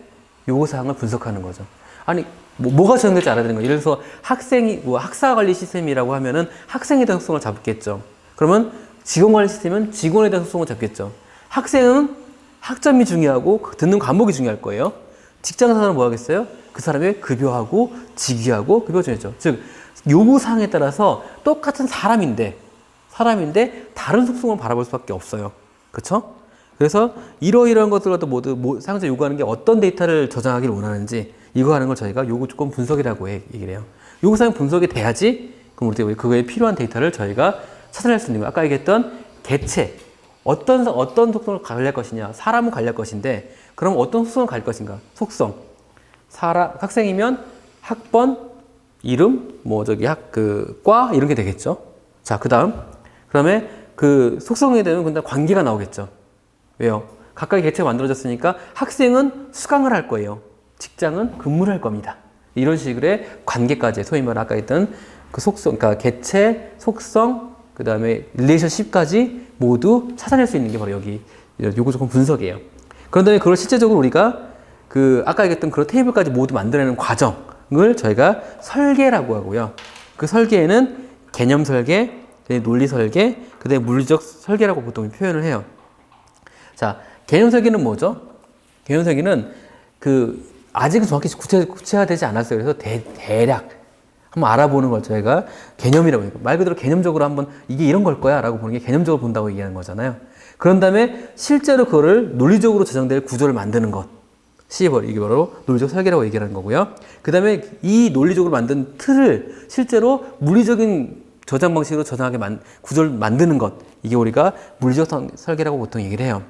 A: 요구사항을 분석하는 거죠. 아니, 뭐가 적용될지 알아야 되는 거예요. 예를 들어서 학사 관리 시스템이라고 하면은 학생에 대한 속성을 잡겠죠. 그러면 직원 관리 시스템은 직원에 대한 속성을 잡겠죠. 학생은 학점이 중요하고 듣는 과목이 중요할 거예요. 직장사는 뭐 하겠어요? 그 사람의 급여하고 직위하고 급여가 중요하죠. 즉, 요구사항에 따라서 똑같은 사람인데 다른 속성을 바라볼 수밖에 없어요. 그렇죠? 그래서 이러이러한 것들과도 모두 사용자 요구하는 게 어떤 데이터를 저장하기를 원하는지 이거 하는 걸 저희가 요구 조건 분석이라고 얘기를 해요. 요구사항 분석이 돼야지 그럼 우리 그거에 필요한 데이터를 저희가 찾아낼 수 있는 거예요. 아까 얘기했던 개체 어떤 속성을 관리할 것이냐, 사람은 관리할 것인데 그럼 어떤 속성을 관리할 것인가? 속성. 학생이면 학번, 이름, 과 이런 게 되겠죠. 자, 그다음에 그 속성에 대한 근데 관계가 나오겠죠. 왜요? 각각의 개체가 만들어졌으니까 학생은 수강을 할 거예요. 직장은 근무를 할 겁니다. 이런 식의 관계까지 소위 말해 아까 했던 그 속성, 그러니까 개체, 속성, 그 다음에 릴레이션십까지 모두 찾아낼 수 있는 게 바로 여기 요구 조건 분석이에요. 그런 다음에 그걸 실제적으로 우리가 아까 얘기했던 그런 테이블까지 모두 만들어내는 과정을 저희가 설계라고 하고요. 그 설계에는 개념 설계, 논리 설계, 그 다음에 물리적 설계라고 보통 표현을 해요. 자, 개념 설계는 뭐죠? 개념 설계는 아직은 정확히 구체화되지 않았어요. 그래서 대략 한번 알아보는 걸 저희가 개념이라고 해요. 말 그대로 개념적으로 한번 이게 이런 걸 거야 라고 보는 게 개념적으로 본다고 얘기하는 거잖아요. 그런 다음에 실제로 그거를 논리적으로 저장될 구조를 만드는 것. 이게 바로 논리적 설계라고 얘기하는 거고요. 그 다음에 이 논리적으로 만든 틀을 실제로 물리적인 저장 방식으로 구조를 만드는 것. 이게 우리가 물리적 설계라고 보통 얘기를 해요.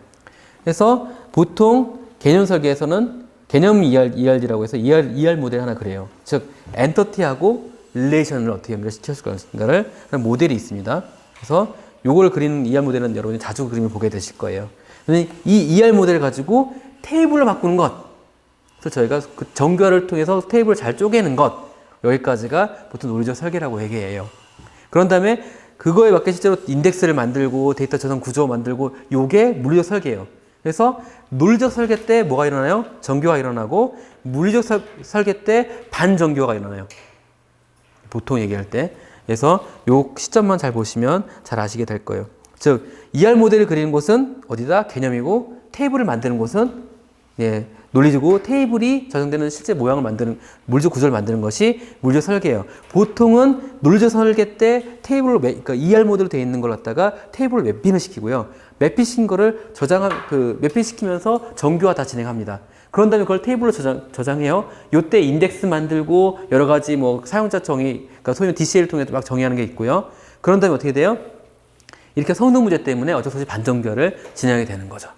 A: 그래서 보통 개념 설계에서는 개념 ERD라고 해서 ER 모델 하나 그래요. 즉, 엔터티하고 릴레이션을 어떻게 연결시킬 수 있는가를 모델이 있습니다. 그래서 요걸 그리는 ER 모델은 여러분이 자주 그림을 보게 되실 거예요. 이 ER 모델을 가지고 테이블로 바꾸는 것. 그래서 저희가 그 정교화를 통해서 테이블을 잘 쪼개는 것. 여기까지가 보통 논리적 설계라고 얘기해요. 그런 다음에 그거에 맞게 실제로 인덱스를 만들고 데이터 저장 구조 만들고 요게 물리적 설계예요. 그래서 논리적 설계 때 뭐가 일어나요? 정교화 일어나고 물리적 설계 때 반정교화가 일어나요. 보통 얘기할 때. 그래서 요 시점만 잘 보시면 잘 아시게 될 거예요. 즉, ER 모델을 그리는 곳은 어디다? 개념이고 테이블을 만드는 곳은 논리적으로 테이블이 저장되는 실제 모양을 만드는 물리적 구조를 만드는 것이 물리적 설계예요. 보통은 논리적 설계 때 테이블로 그러니까 ER 모델로 되어 있는 걸 갖다가 테이블로 맵핑을 시키고요. 맵핑시킨 거를 맵핑시키면서 정교화 다 진행합니다. 그런 다음에 그걸 테이블로 저장해요. 요때 인덱스 만들고 여러 가지 사용자 정의, 그러니까 소위 DCL을 통해 막 정의하는 게 있고요. 그런 다음에 어떻게 돼요? 이렇게 성능 문제 때문에 어쩔 수 없이 반정교화를 진행하게 되는 거죠.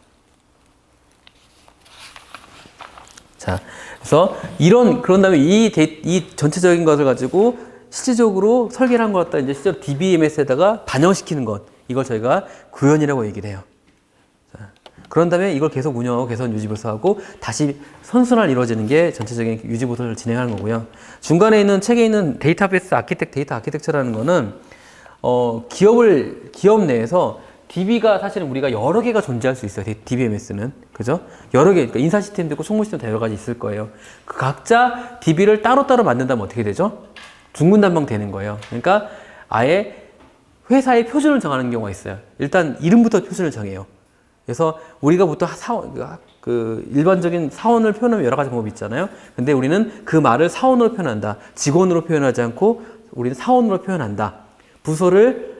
A: 자, 그래서 그런 다음에 이 전체적인 것을 가지고 실질적으로 설계를 한 걸 갖다 이제 실제로 DBMS에다가 반영시키는 것. 이걸 저희가 구현이라고 얘기를 해요. 자, 그런 다음에 이걸 계속 운영하고 개선 유지보수하고 다시 선순환 이루어지는 게 전체적인 유지보수를 진행하는 거고요. 중간에 있는 책에 있는 데이터 아키텍처라는 거는 기업 내에서 DB가 사실은 우리가 여러 개가 존재할 수 있어요. DBMS는. 그죠? 여러 개, 그러니까 인사 시스템도 있고 총무 시스템도 여러 가지 있을 거예요. 그 각자 DB를 따로따로 만든다면 어떻게 되죠? 중군단방 되는 거예요. 그러니까 아예 회사의 표준을 정하는 경우가 있어요. 일단 이름부터 표준을 정해요. 그래서 우리가 보통 일반적인 사원을 표현하면 여러 가지 방법이 있잖아요. 근데 우리는 그 말을 사원으로 표현한다. 직원으로 표현하지 않고 우리는 사원으로 표현한다. 부서장을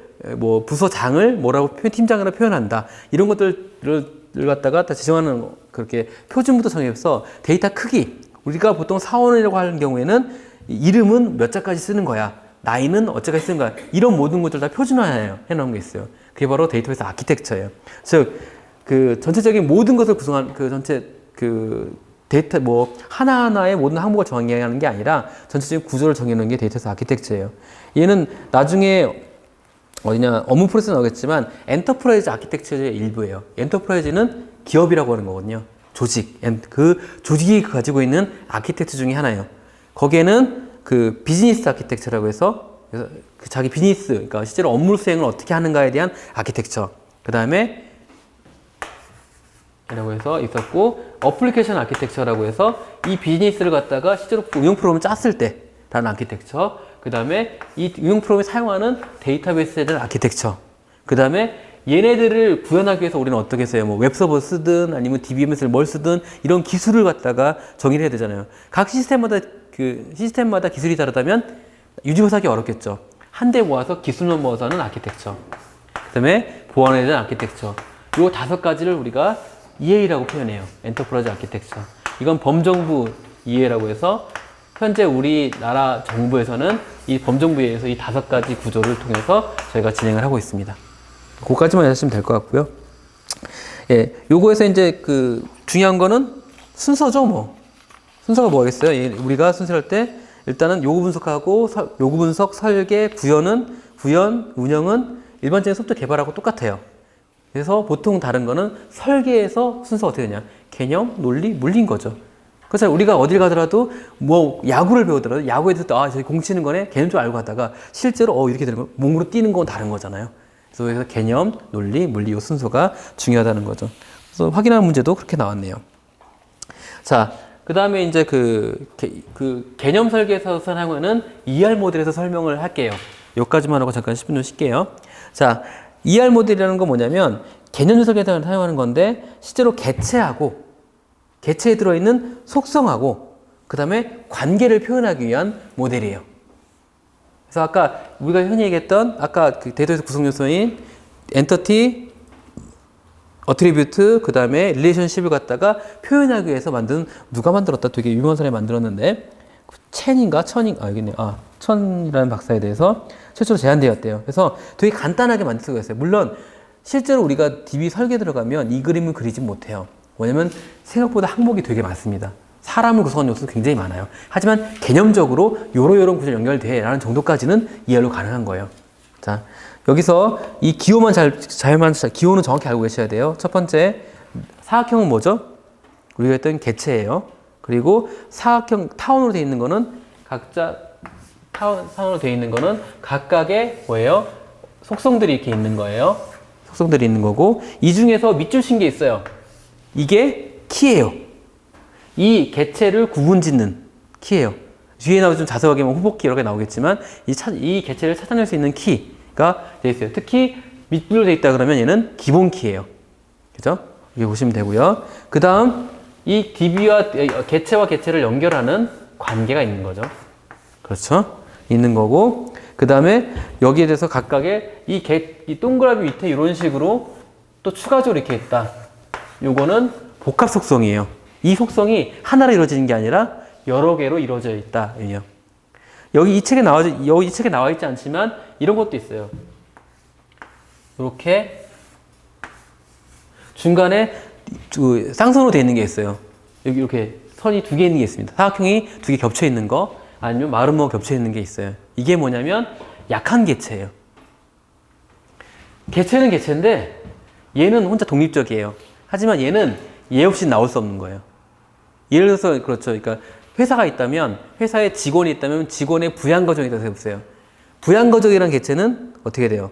A: 팀장으로 표현한다. 이런 것들을 갖다가 다 지정하는 그렇게 표준부터 정해서 데이터 크기. 우리가 보통 사원이라고 하는 경우에는 이름은 몇 자까지 쓰는 거야. 나이는 어쩌까지 쓰는 거야. 이런 모든 것들 다 표준화해 놓은 게 있어요. 그게 바로 데이터베이스 아키텍처예요. 즉, 그 전체적인 모든 것을 구성한 데이터 하나하나의 모든 항목을 정의하는 게 아니라 전체적인 구조를 정해놓는 게 데이터베이스 아키텍처예요. 얘는 나중에 업무 프로세스 나오겠지만 엔터프라이즈 아키텍처의 일부예요. 엔터프라이즈는 기업이라고 하는 거거든요. 그 조직이 가지고 있는 아키텍처 중에 하나예요. 거기에는 그 비즈니스 아키텍처라고 해서 그 자기 비즈니스, 그러니까 실제로 업무 수행을 어떻게 하는가에 대한 아키텍처. 그 다음에 라고 해서 있었고, 어플리케이션 아키텍처라고 해서 이 비즈니스를 갖다가 실제로 운영 프로그램을 짰을 때 라는 아키텍처. 그 다음에 이 운영 프로그램이 사용하는 데이터베이스에 대한 아키텍처. 그 다음에 얘네들을 구현하기 위해서 우리는 어떻게 써요? 웹서버 쓰든 아니면 DBMS를 뭘 쓰든 이런 기술을 갖다가 정의를 해야 되잖아요. 각 시스템마다 기술이 다르다면 유지보수하기 어렵겠죠. 한데 모아서 기술만 모아서 하는 아키텍처. 그 다음에 보안에 대한 아키텍처. 요 5가지를 우리가 EA라고 표현해요. 엔터프라이즈 아키텍처. 이건 범정부 EA라고 해서 현재 우리나라 정부에서는 이 범정부에 의해서 이 5가지 구조를 통해서 저희가 진행을 하고 있습니다. 그거까지만 하시면 될 것 같고요. 예, 요거에서 이제 중요한 거는 순서죠, 순서가 뭐겠어요? 우리가 순서할 때 일단은 요구 분석하고 요구 분석, 설계, 구현, 운영은 일반적인 소프트 개발하고 똑같아요. 그래서 보통 다른 거는 설계에서 순서 어떻게 되냐? 개념, 논리, 물리인 거죠. 그래서 우리가 어딜 가더라도 야구를 배우더라도 야구에 대해서 저기 공 치는 거네? 개념 좀 알고 가다가 실제로 이렇게 되는 거 몸으로 뛰는 건 다른 거잖아요. 그래서 개념, 논리, 물리 이 순서가 중요하다는 거죠. 그래서 확인하는 문제도 그렇게 나왔네요. 자, 그 다음에 이제 개념 설계에서 사용하는 ER 모델에서 설명을 할게요. 여기까지만 하고 잠깐 10분 좀 쉴게요. 자, ER 모델이라는 건 뭐냐면 개념 설계에서 사용하는 건데 실제로 개체에 들어있는 속성하고 그 다음에 관계를 표현하기 위한 모델이에요. 그래서 아까 우리가 흔히 얘기했던 데이터베이스 구성 요소인 엔터티, 어트리뷰트, 그 다음에 릴레이션십을 갖다가 표현하기 위해서 누가 만들었다? 되게 유명한 사람이 만들었는데 천이라는 박사에 대해서 최초로 제안되었대요. 그래서 되게 간단하게 만들 수가 있어요. 물론 실제로 우리가 DB 설계 들어가면 이 그림을 그리지 못해요. 왜냐면 생각보다 항목이 되게 많습니다. 사람을 구성하는 요소도 굉장히 많아요. 하지만 개념적으로 요런 구조 연결돼 라는 정도까지는 이해로 가능한 거예요. 자, 여기서 이 기호는 정확히 알고 계셔야 돼요. 첫 번째, 사각형은 뭐죠? 우리가 했던 개체예요. 그리고 사각형 타원으로 되어 있는 거는 타원으로 되어 있는 거는 각각의 뭐예요? 속성들이 이렇게 있는 거예요. 속성들이 있는 거고, 이 중에서 밑줄 친 게 있어요. 이게 키예요. 이 개체를 구분짓는 키예요. 뒤에 나오면 좀 자세하게 후보키 이렇게 나오겠지만 이 개체를 찾아낼 수 있는 키가 되어 있어요. 특히 밑줄로 되어 있다 그러면 얘는 기본 키예요. 그죠? 이렇게 보시면 되고요. 그 다음 이 DB와 개체와 개체를 연결하는 관계가 있는 거죠. 그렇죠? 있는 거고, 그 다음에 여기에 대해서 각각의 이 동그라미 밑에 이런 식으로 또 추가적으로 이렇게 있다. 요거는 복합 속성이에요. 이 속성이 하나로 이루어지는 게 아니라 여러 개로 이루어져 있다. 여기 이 책에 나와 있지 않지만 이런 것도 있어요. 이렇게 중간에 쌍선으로 되어 있는 게 있어요. 여기 이렇게 선이 두 개 있는 게 있습니다. 사각형이 두 개 겹쳐 있는 거, 아니면 마름모가 겹쳐 있는 게 있어요. 이게 뭐냐면 약한 개체예요. 개체는 개체인데 얘는 혼자 독립적이에요. 하지만 얘는 얘 없이 나올 수 없는 거예요. 예를 들어서 그렇죠. 그러니까 회사가 있다면, 회사에 직원이 있다면 직원의 부양거정이 있다고 해보세요. 부양거정이라는 개체는 어떻게 돼요?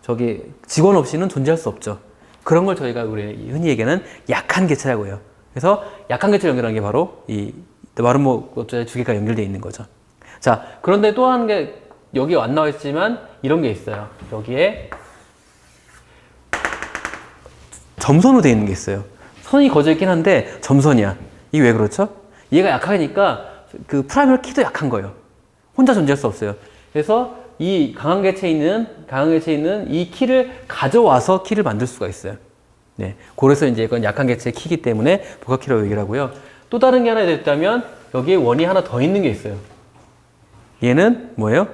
A: 저기 직원 없이는 존재할 수 없죠. 그런 걸 저희가 우리 흔히 얘기하는 약한 개체라고 해요. 그래서 약한 개체를 연결한 게 바로 이 마름모 어쩌 두 개가 연결되어 있는 거죠. 자, 그런데 또 한 게 여기 안 나와 있지만 이런 게 있어요. 여기에 점선으로 되어 있는 게 있어요. 선이 거져 있긴 한데 점선이야. 이게 왜 그렇죠? 얘가 약하니까 그 프라이머리 키도 약한 거예요. 혼자 존재할 수 없어요. 그래서 이 강한 개체에 있는 이 키를 가져와서 키를 만들 수가 있어요. 네. 그래서 이제 이건 약한 개체의 키이기 때문에 복합키라고 얘기를 하고요. 또 다른 게 하나 있다면 여기에 원이 하나 더 있는 게 있어요. 얘는 뭐예요?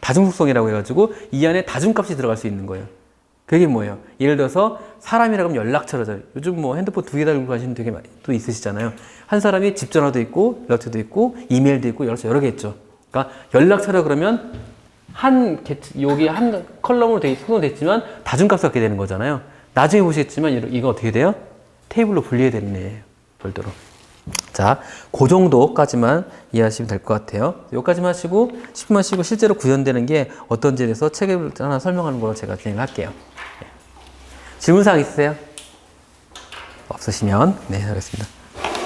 A: 다중속성이라고 해가지고 이 안에 다중값이 들어갈 수 있는 거예요. 그게 뭐예요? 예를 들어서 사람이라고 하면 연락처죠. 요즘 뭐 핸드폰 두 개 달고 가시는 되게 많이 또 있으시잖아요. 한 사람이 집 전화도 있고 연락처도 있고 이메일도 있고 여러 개 있죠. 그러니까 연락처라 그러면 여기 한 컬럼으로 구성되어 있지만 다중값을 갖게 되는 거잖아요. 나중에 보시겠지만 이거 어떻게 돼요? 테이블로 분리해야 되는 애예요. 별도로. 자, 그 정도까지만 이해하시면 될 것 같아요. 여기까지만 하시고 10분만 쉬고 실제로 구현되는 게 어떤지에 대해서 책을 하나 설명하는 걸로 제가 진행을 할게요. 네. 질문사항 있으세요? 없으시면 네, 하겠습니다.